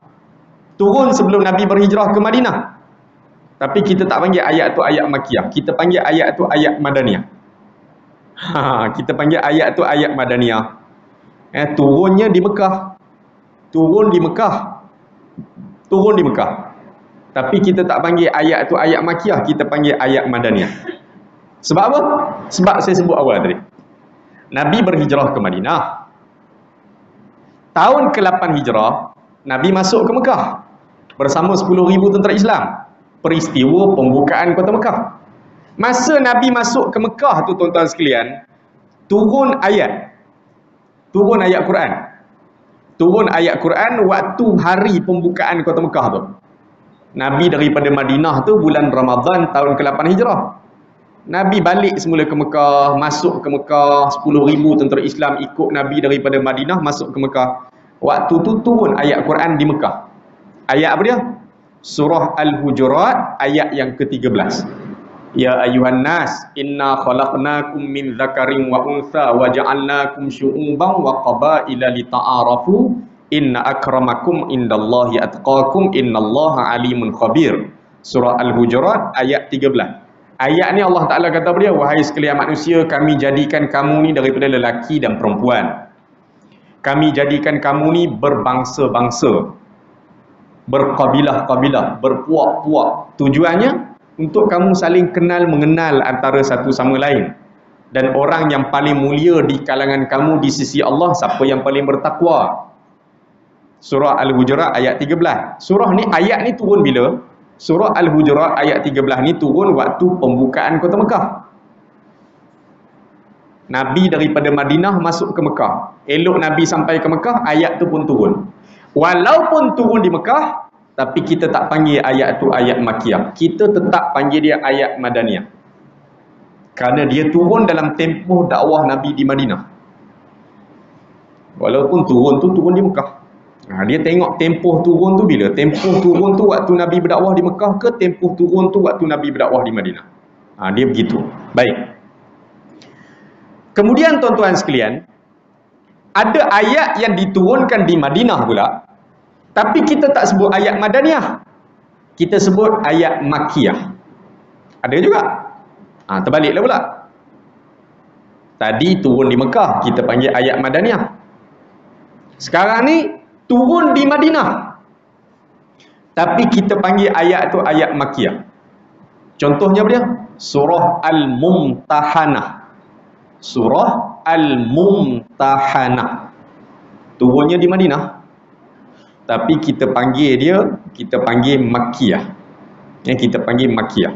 turun sebelum Nabi berhijrah ke Madinah. Tapi kita tak panggil ayat tu ayat Makkiyah. Kita panggil ayat tu ayat madaniyah. Kita panggil ayat tu ayat madaniyah. Turunnya di Mekah. Turun di Mekah. Turun di Mekah. Tapi kita tak panggil ayat tu ayat Makkiyah, kita panggil ayat madaniyah. Sebab apa? Sebab saya sebut awal tadi. Nabi berhijrah ke Madinah. Tahun ke-8 hijrah, Nabi masuk ke Mekah bersama 10,000 tentera Islam. Peristiwa pembukaan kota Mekah. Masa Nabi masuk ke Mekah tu tuan-tuan sekalian, turun ayat Quran. Turun ayat Quran waktu hari pembukaan kota Mekah tu. Nabi daripada Madinah tu bulan Ramadan tahun ke-8 hijrah. Nabi balik semula ke Mekah, masuk ke Mekah, 10,000 tentera Islam ikut Nabi daripada Madinah masuk ke Mekah. Waktu tu turun ayat Quran di Mekah. Ayat apa dia? Surah Al-Hujurat ayat yang ke-13. Ya ayuhan nas, inna khalaqnakum min dzakarin wa untha wa ja'alnakum syu'uban wa qabaila lita'arafu inna akramakum indallahi atqakum innallaha alimun khabir. Surah Al-Hujurat ayat 13. Ayat ni Allah Ta'ala kata apa dia? Wahai sekalian manusia, kami jadikan kamu ni daripada lelaki dan perempuan. Kami jadikan kamu ni berbangsa-bangsa, berkabilah-kabilah, berpuak-puak. Tujuannya untuk kamu saling kenal mengenal antara satu sama lain. Dan orang yang paling mulia di kalangan kamu di sisi Allah, siapa yang paling bertakwa. Surah Al-Hujurat ayat 13. Surah ni, ayat ni turun bila? Surah Al-Hujurat ayat 13 ni turun waktu pembukaan kota Mekah. Nabi daripada Madinah masuk ke Mekah. Elok Nabi sampai ke Mekah, ayat tu pun turun. Walaupun turun di Mekah, tapi kita tak panggil ayat tu ayat Makkiyah. Kita tetap panggil dia ayat madaniyah. Kerana dia turun dalam tempoh dakwah Nabi di Madinah. Walaupun turun di Mekah. Dia tengok tempoh turun tu bila? Tempoh turun tu waktu Nabi berdakwah di Mekah ke tempoh turun tu waktu Nabi berdakwah di Madinah? Dia begitu. Baik. Kemudian tuan-tuan sekalian, ada ayat yang diturunkan di Madinah pula, tapi kita tak sebut ayat madaniyah. Kita sebut ayat Makkiyah. Ada juga. Terbaliklah pula. Tadi turun di Mekah, kita panggil ayat madaniyah. Sekarang ni turun di Madinah, tapi kita panggil ayat tu ayat Makkiyah. Contohnya apa dia? Surah Al-Mumtahanah. Surah Al-Mumtahanah turunnya di Madinah, tapi kita panggil Makkiyah. Kita panggil Makkiyah.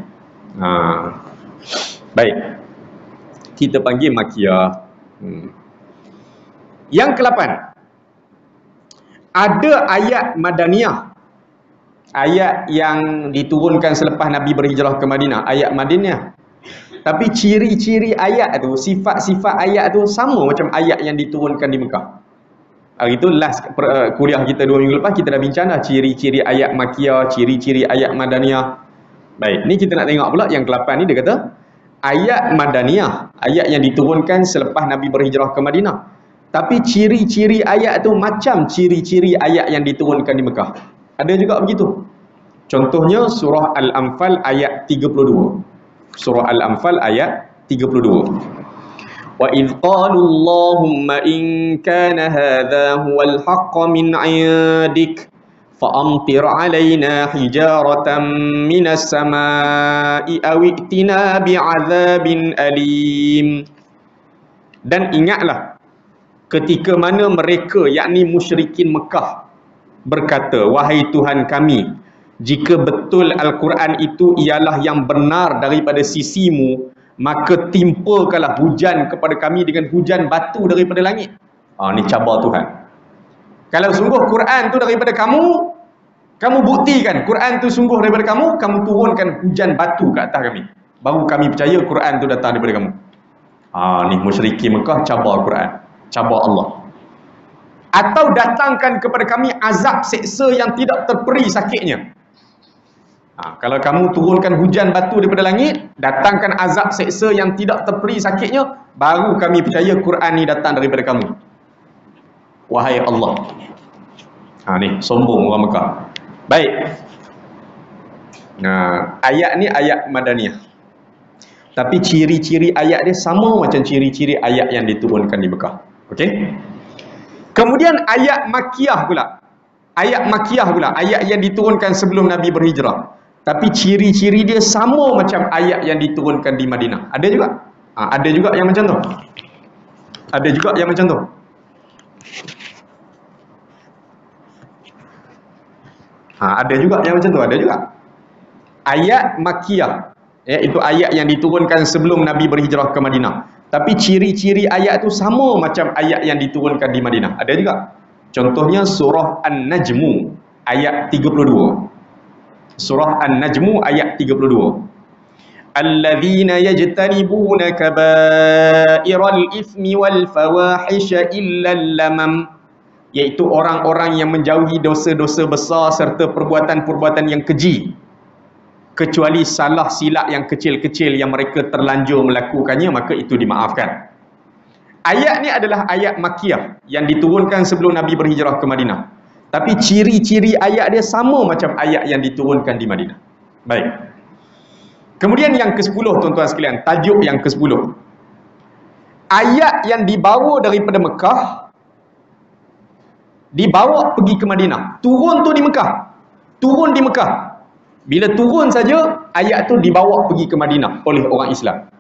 Baik. Kita panggil Makkiyah. Yang ke-8, ada ayat Madaniyah, ayat yang diturunkan selepas Nabi berhijrah ke Madinah, ayat Madinah. Tapi ciri-ciri ayat tu, sifat-sifat ayat tu sama macam ayat yang diturunkan di Mekah. Hari tu last kuliah kita 2 minggu lepas, kita dah bincang dah ciri-ciri ayat Makiyah, ciri-ciri ayat Madaniyah. Baik, ni kita nak tengok pula yang ke-8 ni, dia kata ayat Madaniyah, ayat yang diturunkan selepas Nabi berhijrah ke Madinah. Tapi ciri-ciri ayat tu macam ciri-ciri ayat yang diturunkan di Mekah. Ada juga begitu. Contohnya surah Al-Anfal ayat 32. Surah Al-Anfal ayat 32. وَإِذْ قَالُوا اللَّهُمَّ إِنْ كَانَ هَذَا هُوَ الْحَقَّ مِنْ عِنْدِكَ فَأَمْطِرْ عَلَيْنَا حِجَارَةً مِنَ السَّمَاءِ أَوْ ائْتِنَا بِعَذَابٍ أَلِيمٍ. Dan ingatlah ketika mana mereka, yakni musyrikin Mekah, berkata, wahai Tuhan kami, jika betul Al-Quran itu ialah yang benar daripada sisimu, maka timpakanlah hujan kepada kami dengan hujan batu daripada langit. Ni cabar Tuhan. Kalau sungguh Quran tu daripada kamu, kamu buktikan Quran tu sungguh daripada kamu, kamu turunkan hujan batu ke atas kami, baru kami percaya Quran tu datang daripada kamu. Ni musyrikin Mekah cabar Quran, cabar Allah. Atau datangkan kepada kami azab seksa yang tidak terperi sakitnya. Kalau kamu turunkan hujan batu daripada langit, datangkan azab seksa yang tidak terperi sakitnya, baru kami percaya Quran ni datang daripada kamu, wahai Allah. Ni sombong orang Mekah. Baik. Ayat ni ayat Madaniyah. Tapi ciri-ciri ayat dia sama macam ciri-ciri ayat yang diturunkan di Mekah. Okey? Kemudian ayat Makiyah pula. Ayat Makiyah pula, ayat yang diturunkan sebelum Nabi berhijrah. Tapi ciri-ciri dia sama macam ayat yang diturunkan di Madinah. Ada juga. Ada juga yang macam tu. Ada juga yang macam tu. Ada juga yang macam tu. Ada juga. Ayat Makiyah, itu ayat yang diturunkan sebelum Nabi berhijrah ke Madinah. Tapi ciri-ciri ayat tu sama macam ayat yang diturunkan di Madinah. Ada juga. Contohnya surah An-Najmu ayat 32. Surah An-Najmu ayat 32. Alladzina yajtanibuna kaba'iral ithmi wal fawahisha illa lamam, iaitu orang-orang yang menjauhi dosa-dosa besar serta perbuatan-perbuatan yang keji, kecuali salah silap yang kecil-kecil yang mereka terlanjur melakukannya, maka itu dimaafkan. Ayat ni adalah ayat Makiyah yang diturunkan sebelum Nabi berhijrah ke Madinah. Tapi ciri-ciri ayat dia sama macam ayat yang diturunkan di Madinah. Baik. Kemudian yang ke-10, tuan-tuan sekalian, tajuk yang ke-10. Ayat yang dibawa daripada Mekah, dibawa pergi ke Madinah. Turun tu di Mekah. Turun di Mekah. Bila turun saja, ayat tu dibawa pergi ke Madinah oleh orang Islam.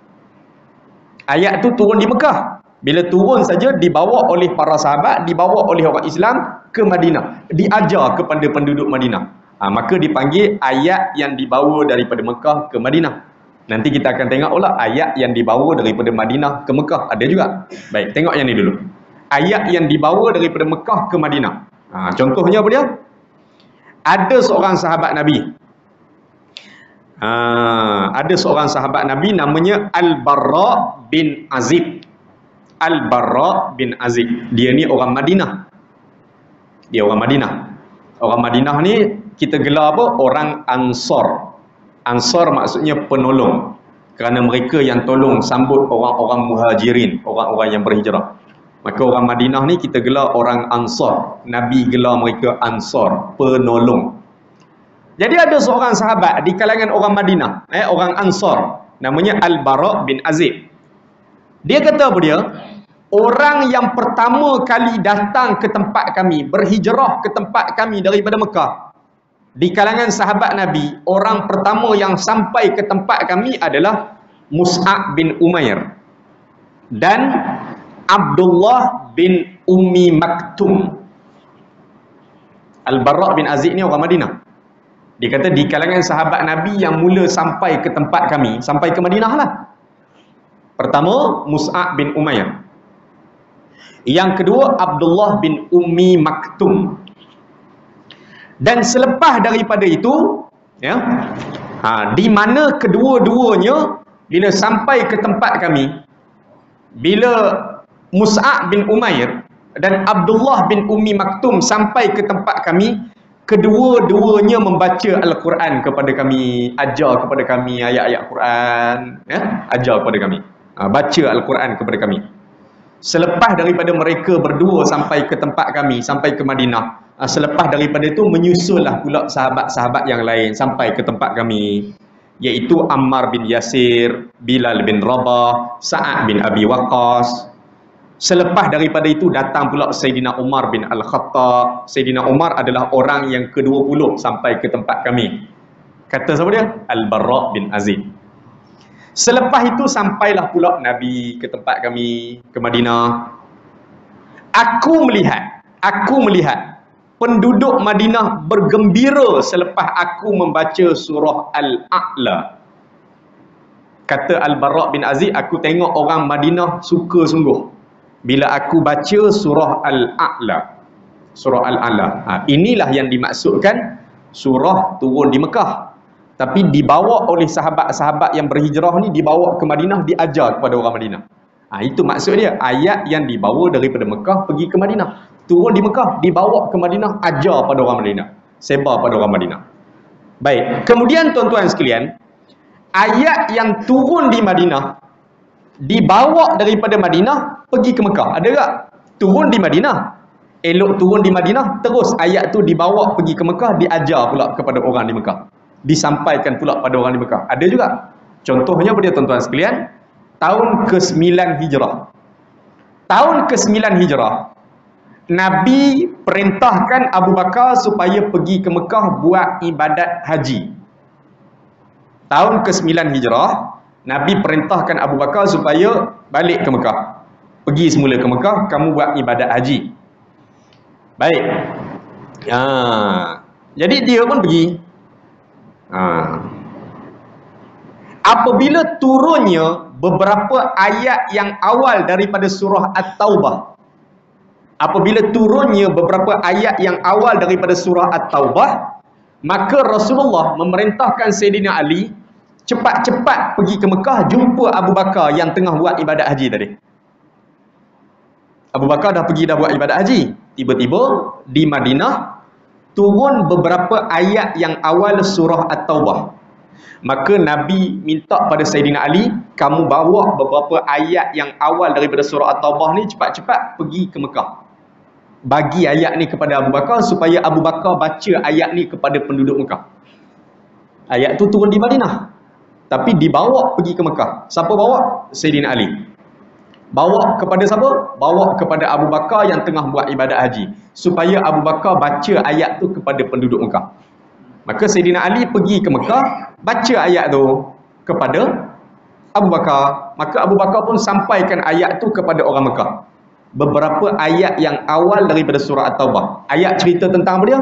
Ayat tu turun di Mekah. Bila turun saja, dibawa oleh para sahabat, dibawa oleh orang Islam ke Madinah, diajar kepada penduduk Madinah. Maka dipanggil ayat yang dibawa daripada Mekah ke Madinah. Nanti kita akan tengok pula ayat yang dibawa daripada Madinah ke Mekah. Ada juga. Baik, tengok yang ni dulu. Ayat yang dibawa daripada Mekah ke Madinah. Contohnya apa dia? Ada seorang sahabat Nabi. Ada seorang sahabat Nabi namanya Al-Barra bin Azib. Al-Barra bin Azib. Dia ni orang Madinah. Dia orang Madinah. Orang Madinah ni kita gelar apa? Orang Ansar. Ansar maksudnya penolong. Kerana mereka yang tolong sambut orang-orang muhajirin, orang-orang yang berhijrah. Maka orang Madinah ni kita gelar orang Ansar. Nabi gelar mereka Ansar, penolong. Jadi ada seorang sahabat di kalangan orang Madinah, orang Ansar, namanya Al-Barra bin Azib. Dia kata apa dia? Orang yang pertama kali datang ke tempat kami, berhijrah ke tempat kami daripada Mekah, di kalangan sahabat Nabi, orang pertama yang sampai ke tempat kami adalah Mus'ab bin Umair dan Abdullah bin Ummi Maktum. Al-Barra bin Azib ni orang Madinah. Dia kata di kalangan sahabat Nabi yang mula sampai ke tempat kami, sampai ke Madinah lah. Pertama, Mus'ab bin Umair. Yang kedua Abdullah bin Ummi Maktum. Dan selepas daripada itu, ya, di mana kedua-duanya bila sampai ke tempat kami, bila Mus'ab bin Umair dan Abdullah bin Ummi Maktum sampai ke tempat kami, kedua-duanya membaca Al-Quran kepada kami, ajar kepada kami ayat-ayat Quran, ya, ajar kepada kami, baca Al-Quran kepada kami. Selepas daripada mereka berdua sampai ke tempat kami, sampai ke Madinah, selepas daripada itu menyusullah pula sahabat-sahabat yang lain sampai ke tempat kami, iaitu Ammar bin Yasir, Bilal bin Rabah, Sa'ad bin Abi Waqqas. Selepas daripada itu datang pula Sayyidina Umar bin Al-Khattab. Sayyidina Umar adalah orang yang ke-20 sampai ke tempat kami. Kata siapa dia? Al-Barra bin Azib. Selepas itu sampailah pula Nabi ke tempat kami, ke Madinah. Aku melihat penduduk Madinah bergembira selepas aku membaca surah Al-A'la. Kata Al-Barra bin Azib, aku tengok orang Madinah suka sungguh bila aku baca surah Al-A'la. Surah Al-A'la. Inilah yang dimaksudkan surah turun di Mekah, tapi dibawa oleh sahabat-sahabat yang berhijrah ni, dibawa ke Madinah, diajar kepada orang Madinah. Itu maksud dia, ayat yang dibawa daripada Mekah pergi ke Madinah, turun di Mekah, dibawa ke Madinah, ajar pada orang Madinah, sebar pada orang Madinah. Baik, kemudian tuan-tuan sekalian, ayat yang turun di Madinah dibawa daripada Madinah pergi ke Mekah. Ada tak? Turun di Madinah, elok turun di Madinah, terus ayat tu dibawa pergi ke Mekah, diajar pula kepada orang di Mekah, disampaikan pula pada orang di Mekah. Ada juga. Contohnya apa dia tuan-tuan sekalian? Tahun ke-9 Hijrah. Tahun ke-9 Hijrah, Nabi perintahkan Abu Bakar supaya pergi ke Mekah buat ibadat haji. Tahun ke-9 Hijrah, Nabi perintahkan Abu Bakar supaya balik ke Mekah. Pergi semula ke Mekah, kamu buat ibadat haji. Baik. Jadi dia pun pergi. Apabila turunnya beberapa ayat yang awal daripada surah At-Taubah, apabila turunnya beberapa ayat yang awal daripada surah At-Taubah, maka Rasulullah memerintahkan Sayyidina Ali cepat-cepat pergi ke Mekah jumpa Abu Bakar yang tengah buat ibadat haji tadi. Abu Bakar dah pergi dah buat ibadat haji. Tiba-tiba di Madinah turun beberapa ayat yang awal surah At-Taubah. Maka Nabi minta pada Sayyidina Ali, kamu bawa beberapa ayat yang awal daripada surah At-Taubah ni cepat-cepat pergi ke Mekah. Bagi ayat ni kepada Abu Bakar supaya Abu Bakar baca ayat ni kepada penduduk Mekah. Ayat tu turun di Madinah, tapi dibawa pergi ke Mekah. Siapa bawa? Sayyidina Ali. Bawa kepada siapa? Bawa kepada Abu Bakar yang tengah buat ibadat haji, supaya Abu Bakar baca ayat tu kepada penduduk Mekah. Maka Sayyidina Ali pergi ke Mekah, baca ayat tu kepada Abu Bakar. Maka Abu Bakar pun sampaikan ayat tu kepada orang Mekah. Beberapa ayat yang awal daripada surah At-Taubah. Ayat cerita tentang apa dia?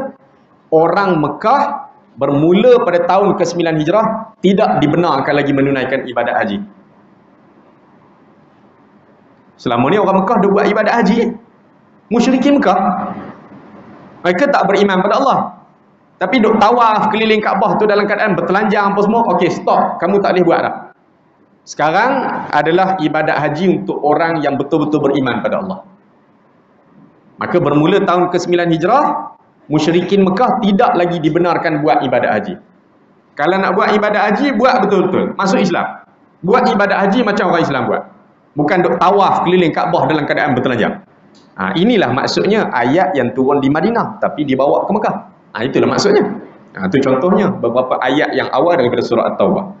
Orang Mekah bermula pada tahun ke-9 Hijrah tidak dibenarkan lagi menunaikan ibadat haji. Selama ni orang Mekah dah buat ibadat haji. Musyrikin Mekah, mereka tak beriman pada Allah, tapi duk tawaf keliling Kaabah tu dalam keadaan bertelanjang apa semua. Okey, stop, kamu tak boleh buat dah. Sekarang adalah ibadat haji untuk orang yang betul-betul beriman pada Allah. Maka bermula tahun ke-9 Hijrah, musyrikin Mekah tidak lagi dibenarkan buat ibadat haji. Kalau nak buat ibadat haji, buat betul-betul, masuk Islam. Buat ibadat haji macam orang Islam buat, bukan duk tawaf keliling Kaabah dalam keadaan bertelanjang. Inilah maksudnya ayat yang turun di Madinah tapi dibawa ke Mekah. Itulah maksudnya. Itu contohnya beberapa ayat yang awal daripada surah At-Taubah.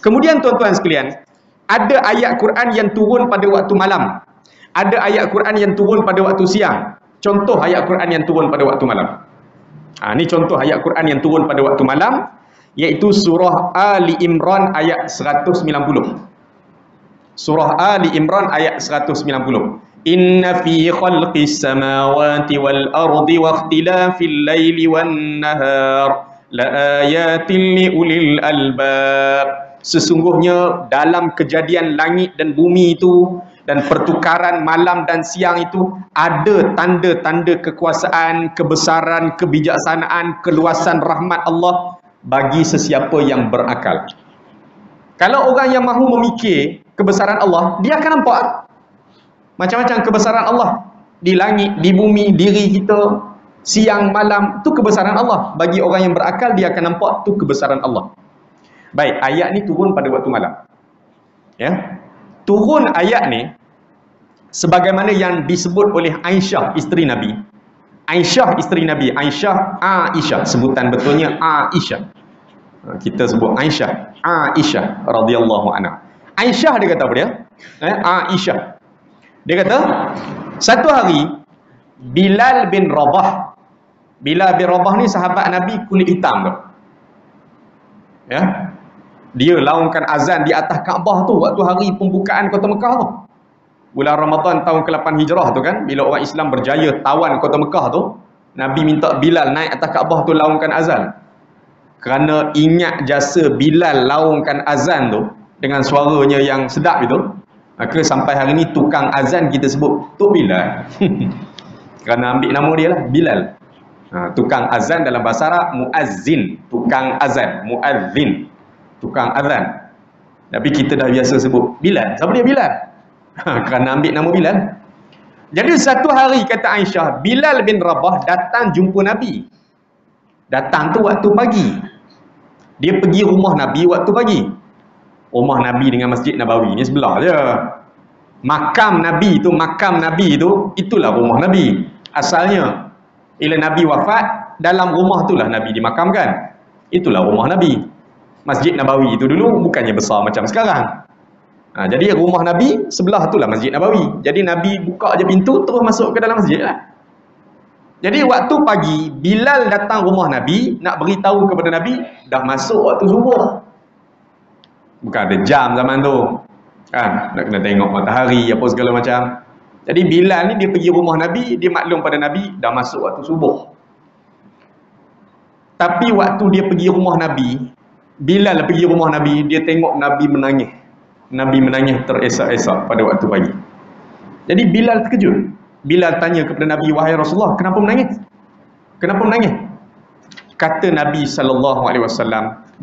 Kemudian tuan-tuan sekalian, ada ayat Quran yang turun pada waktu malam, ada ayat Quran yang turun pada waktu siang. Contoh ayat Quran yang turun pada waktu malam. Ini contoh ayat Quran yang turun pada waktu malam, iaitu surah Ali Imran ayat 190. Surah Ali Imran ayat 190. Inna fi khalqis samawati wal ardi wa ikhtilafil laili wan nahar la ayatin li ulil albab. Sesungguhnya dalam kejadian langit dan bumi itu, Dan pertukaran malam dan siang itu ada tanda-tanda kekuasaan, kebesaran, kebijaksanaan, keluasan rahmat Allah bagi sesiapa yang berakal. Kalau orang yang mahu memikir kebesaran Allah, dia akan nampak macam-macam kebesaran Allah di langit, di bumi, diri kita, siang, malam. Itu kebesaran Allah. Bagi orang yang berakal, dia akan nampak tu kebesaran Allah. Baik, ayat ni turun pada waktu malam. Ya. Turun ayat ni sebagaimana yang disebut oleh Aisyah isteri Nabi. Aisyah isteri Nabi, Aisyah, sebutan betulnya Aisyah. Kita sebut Aisyah radhiyallahu anha. Aisyah dia kata apa dia? Aisyah. Dia kata, satu hari Bilal bin Rabah ni sahabat Nabi kulit hitam tu. Ya. Dia laungkan azan di atas Kaabah tu waktu hari pembukaan kota Mekah tu. Bulan Ramadan tahun ke-8 Hijrah tu kan, bila orang Islam berjaya tawan kota Mekah tu, Nabi minta Bilal naik atas Kaabah tu laungkan azan. Kerana ingat jasa Bilal laungkan azan tu dengan suaranya yang sedap itu, maka sampai hari ni tukang azan kita sebut Tok Bilal. Kerana ambil nama dia lah, Bilal. Tukang azan dalam bahasa Arab muazzin, tukang azan, muazzin, tukang azan. Tapi kita dah biasa sebut Bilal. Siapa dia Bilal? Kerana ambil nama Bilal. Jadi satu hari kata Aisyah, Bilal bin Rabah datang jumpa Nabi. Datang tu waktu pagi. Dia pergi rumah Nabi waktu pagi. Rumah Nabi dengan Masjid Nabawi ni sebelah je. Makam Nabi tu, itulah rumah Nabi. Asalnya, bila Nabi wafat, dalam rumah itulah Nabi dimakamkan. Itulah rumah Nabi. Masjid Nabawi itu dulu bukannya besar macam sekarang. Jadi rumah Nabi sebelah itulah Masjid Nabawi. Jadi Nabi buka je pintu terus masuk ke dalam masjid lah. Jadi waktu pagi Bilal datang rumah Nabi nak beritahu kepada Nabi dah masuk waktu subuh. Bukan ada jam zaman tu kan, nak kena tengok matahari apa segala macam. Jadi Bilal ni dia pergi rumah Nabi, dia maklum pada Nabi dah masuk waktu subuh. Tapi waktu dia pergi rumah Nabi, Bilal pergi rumah Nabi, dia tengok Nabi menangis. Nabi menangis teresak-esak pada waktu pagi. Jadi Bilal terkejut. Bilal tanya kepada Nabi, wahai Rasulullah, kenapa menangis? Kenapa menangis? Kata Nabi SAW,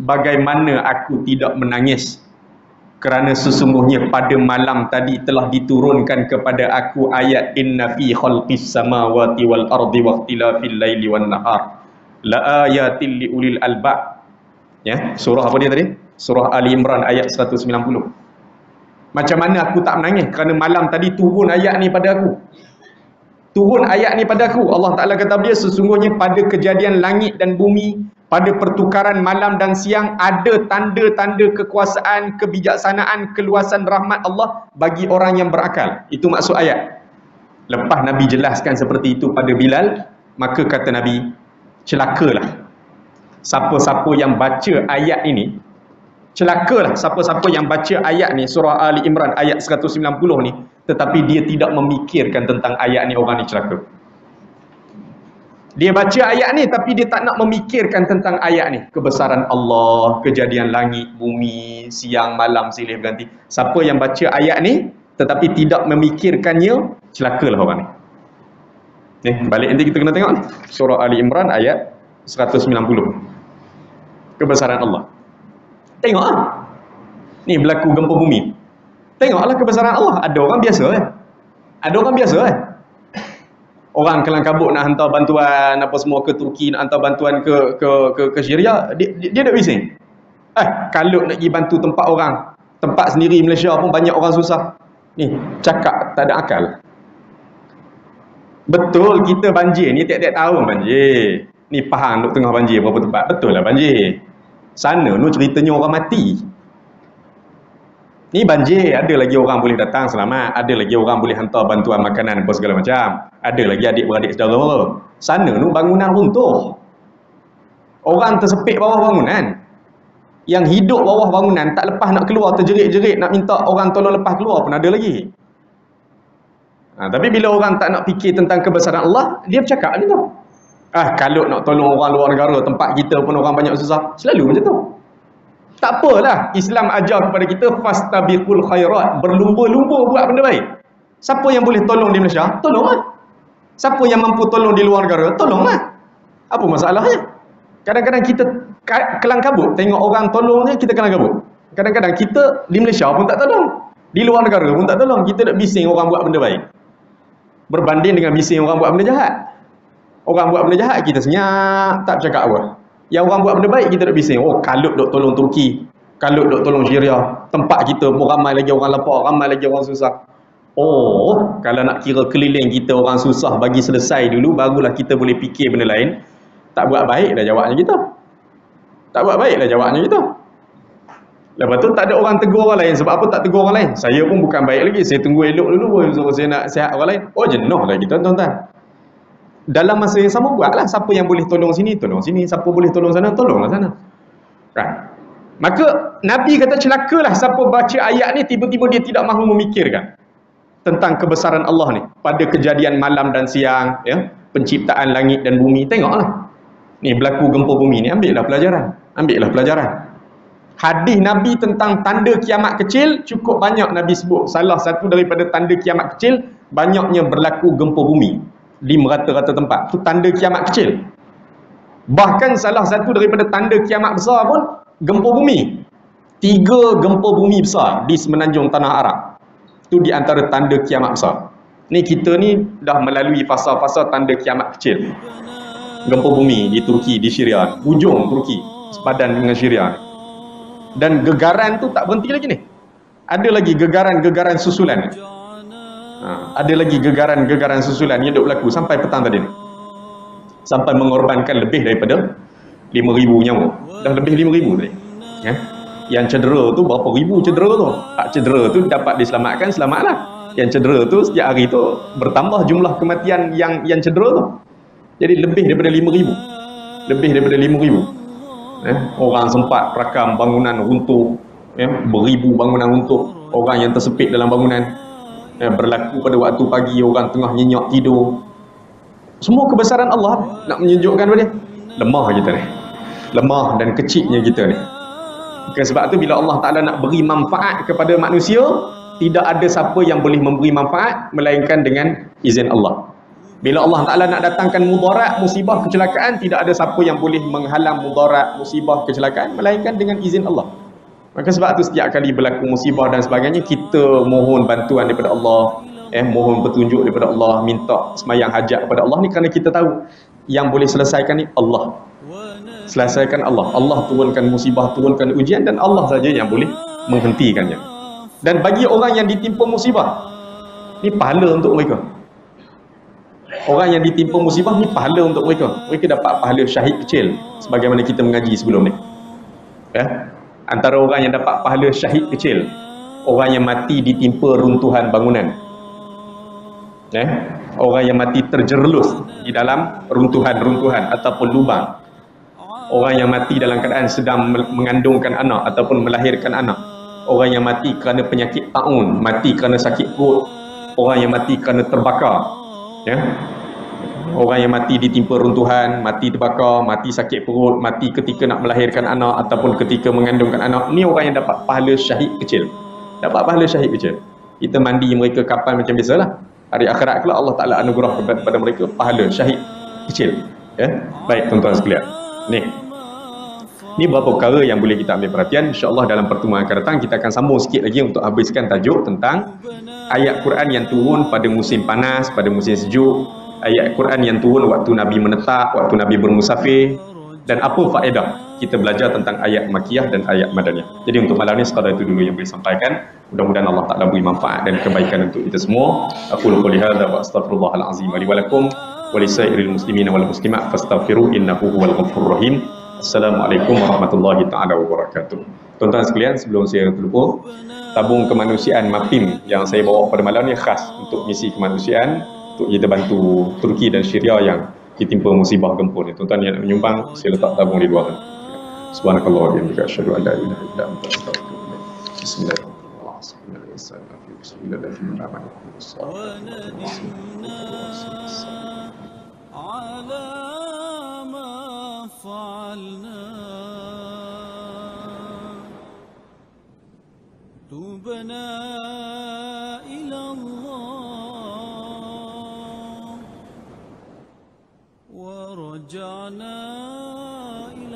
bagaimana aku tidak menangis? Kerana sesungguhnya pada malam tadi telah diturunkan kepada aku ayat inna fi khalqis samawati wal ardi waqtilafil laili wan nahar la ayatil liulil albab. Ya, surah apa dia tadi? Surah Ali Imran ayat 190. Macam mana aku tak menangis? Kerana malam tadi turun ayat ni pada aku. Turun ayat ni pada aku. Allah Ta'ala kata dia, sesungguhnya pada kejadian langit dan bumi, pada pertukaran malam dan siang, ada tanda-tanda kekuasaan, kebijaksanaan, keluasan rahmat Allah bagi orang yang berakal. Itu maksud ayat. Lepas Nabi jelaskan seperti itu pada Bilal, maka kata Nabi, celakalah siapa-siapa yang baca ayat ini. Celakalah siapa-siapa yang baca ayat ni, surah Ali Imran ayat 190 ni, tetapi dia tidak memikirkan tentang ayat ni, orang ni celaka. Dia baca ayat ni tapi dia tak nak memikirkan tentang ayat ni, kebesaran Allah, kejadian langit, bumi, siang, malam, silih berganti. Siapa yang baca ayat ni tetapi tidak memikirkannya, celakalah orang ni. Balik nanti kita kena tengok ni, surah Ali Imran ayat 190. Kebesaran Allah. Tengoklah. Ni berlaku gempa bumi. Tengoklah kebesaran Allah. Ada orang biasa Ada orang biasa Orang kelang kabut nak hantar bantuan apa semua ke Turki, nak hantar bantuan ke Syria, dia tak bising. Kalau nak pergi bantu tempat orang, tempat sendiri Malaysia pun banyak orang susah. Ni cakap tak ada akal. Betul kita banjir ni tiap-tiap tahun banjir. Ni Pahang duk tengah banjir berapa tempat. Betul lah banjir. Sana nu ceritanya orang mati. Ni banjir, ada lagi orang boleh datang selamat, ada lagi orang boleh hantar bantuan makanan apa segala macam, ada lagi adik-beradik saudara. Sana nu bangunan runtuh. Orang tersepit bawah bangunan. Yang hidup bawah bangunan tak lepas nak keluar, terjerit-jerit nak minta orang tolong lepas keluar pun ada lagi. Tapi bila orang tak nak fikir tentang kebesaran Allah, dia bercakap macam tu. Kalau nak tolong orang luar negara, tempat kita pun orang banyak susah, selalu macam tu. Tak apalah, Islam ajar kepada kita fastabiqul khairat, berlumba-lumba buat benda baik. Siapa yang boleh tolong di Malaysia? Tolonglah. Siapa yang mampu tolong di luar negara? Tolonglah. Apa masalahnya? Kadang-kadang kita kelang kabut tengok orang tolongnya, kita kelang kabut. Kadang-kadang kita di Malaysia pun tak tolong, di luar negara pun tak tolong. Kita nak bising orang buat benda baik berbanding dengan bising orang buat benda jahat. Orang buat benda jahat kita senyap, tak cakap apa. Yang orang buat benda baik kita nak bising. Oh, kalut dok tolong Turki, kalut dok tolong Syria. Tempat kita pun ramai lagi orang lapar, ramai lagi orang susah. Oh, kalau nak kira keliling kita orang susah bagi selesai dulu, barulah kita boleh fikir benda lain. Tak buat baik dah jawabnya kita. Tak buat baik dah jawabnya kita. Lepas tu tak ada orang tegur orang lain. Sebab apa tak tegur orang lain? Saya pun bukan baik lagi. Saya tunggu elok dulu baru saya nak sihat orang lain. Oh, jenuh lah kita, tuan-tuan. Dalam masa yang sama buatlah. Siapa yang boleh tolong sini, tolong sini. Siapa boleh tolong sana, tolonglah sana. Kan? Maka Nabi kata celakalah siapa baca ayat ni tiba-tiba dia tidak mahu memikirkan tentang kebesaran Allah ni pada kejadian malam dan siang, ya, penciptaan langit dan bumi. Tengoklah. Ni berlaku gempa bumi ni, ambillah pelajaran. Ambillah pelajaran. Hadis Nabi tentang tanda kiamat kecil cukup banyak Nabi sebut. Salah satu daripada tanda kiamat kecil, banyaknya berlaku gempa bumi di merata-rata tempat. Itu tanda kiamat kecil. Bahkan salah satu daripada tanda kiamat besar pun gempa bumi. 3 gempa bumi besar di semenanjung tanah Arab. Itu di antara tanda kiamat besar. Ni kita ni dah melalui fasa-fasa tanda kiamat kecil. Gempa bumi di Turki, di Syria, hujung Turki sepadan dengan Syria. Dan gegaran tu tak berhenti lagi ni. Ada lagi gegaran-gegaran susulan. Ada lagi gegaran-gegaran susulan yang duk berlaku sampai petang tadi ni. Sampai mengorbankan lebih daripada 5,000 nyawa. Dah lebih 5,000 tadi. Ya. Yang cedera tu berapa ribu cedera tu. Tak cedera tu dapat diselamatkan, selamatlah. Yang cedera tu setiap hari tu bertambah jumlah kematian yang cedera tu. Jadi lebih daripada 5,000. Lebih daripada 5,000. Orang sempat rakam bangunan runtuh, beribu bangunan runtuh, orang yang tersepit dalam bangunan, berlaku pada waktu pagi, orang tengah nyenyak tidur. Semua kebesaran Allah nak menunjukkan pada dia. Lemah kita ni, lemah dan kecilnya kita ni. Bukan sebab tu bila Allah Ta'ala nak beri manfaat kepada manusia, tidak ada siapa yang boleh memberi manfaat melainkan dengan izin Allah. Bila Allah Ta'ala nak datangkan mudarat, musibah, kecelakaan, tidak ada siapa yang boleh menghalang mudarat, musibah, kecelakaan melainkan dengan izin Allah. Maka sebab tu setiap kali berlaku musibah dan sebagainya, kita mohon bantuan daripada Allah, mohon petunjuk daripada Allah, minta semayang hajat kepada Allah ni, kerana kita tahu yang boleh selesaikan ni Allah. Selesaikan Allah. Allah turunkan musibah, turunkan ujian, dan Allah saja yang boleh menghentikannya. Dan bagi orang yang ditimpa musibah, ni pahala untuk mereka. Orang yang ditimpa musibah ni pahala untuk mereka. Mereka dapat pahala syahid kecil, sebagaimana kita mengaji sebelum ni. Ya? Antara orang yang dapat pahala syahid kecil, orang yang mati ditimpa runtuhan bangunan. Orang yang mati terjerlus di dalam runtuhan-runtuhan ataupun lubang. Orang yang mati dalam keadaan sedang mengandungkan anak ataupun melahirkan anak. Orang yang mati kerana penyakit taun, mati kerana sakit perut. Orang yang mati kerana terbakar. Ya? Orang yang mati ditimpa runtuhan, mati terbakar, mati sakit perut, mati ketika nak melahirkan anak ataupun ketika mengandungkan anak. Ni orang yang dapat pahala syahid kecil. Dapat pahala syahid kecil. Kita mandi mereka kapal macam biasalah. Hari akhirat kelak Allah Ta'ala anugerah kepada mereka pahala syahid kecil. Ya? Baik tuan-tuan sekalian. Ni beberapa perkara yang boleh kita ambil perhatian. InsyaAllah dalam pertemuan akan datang kita akan sambung sikit lagi untuk habiskan tajuk tentang ayat Quran yang turun pada musim panas, pada musim sejuk. Ayat Quran yang turun waktu Nabi menetap, waktu Nabi bermusafir. Dan apa faedah kita belajar tentang ayat Makiyah dan ayat Madaniyah. Jadi untuk malam ni sekadar itu dulu yang boleh sampaikan. Mudah-mudahan Allah Ta'ala beri manfaat dan kebaikan untuk kita semua. Aku qouli hadza wa astaghfirullahal azim li wa lakum wa lisairil muslimin wal muslimat fastaghfiru innahu huwal ghafurur rahim. Assalamualaikum warahmatullahi taala wabarakatuh. Tuan-tuan sekalian, sebelum saya terlupa, tabung kemanusiaan MAPIM yang saya bawa pada malam ni khas untuk misi kemanusiaan, untuk kita bantu Turki dan Syria yang ditimpa musibah gempa ni. Tuan-tuan yang nak menyumbang, saya letak tabung di luar. Subhanakallah wa bihamdika asyhadu an la ilaha illa anta astaghfiruka wa atubu ilaik. Bismillahirrahmanirrahim. لا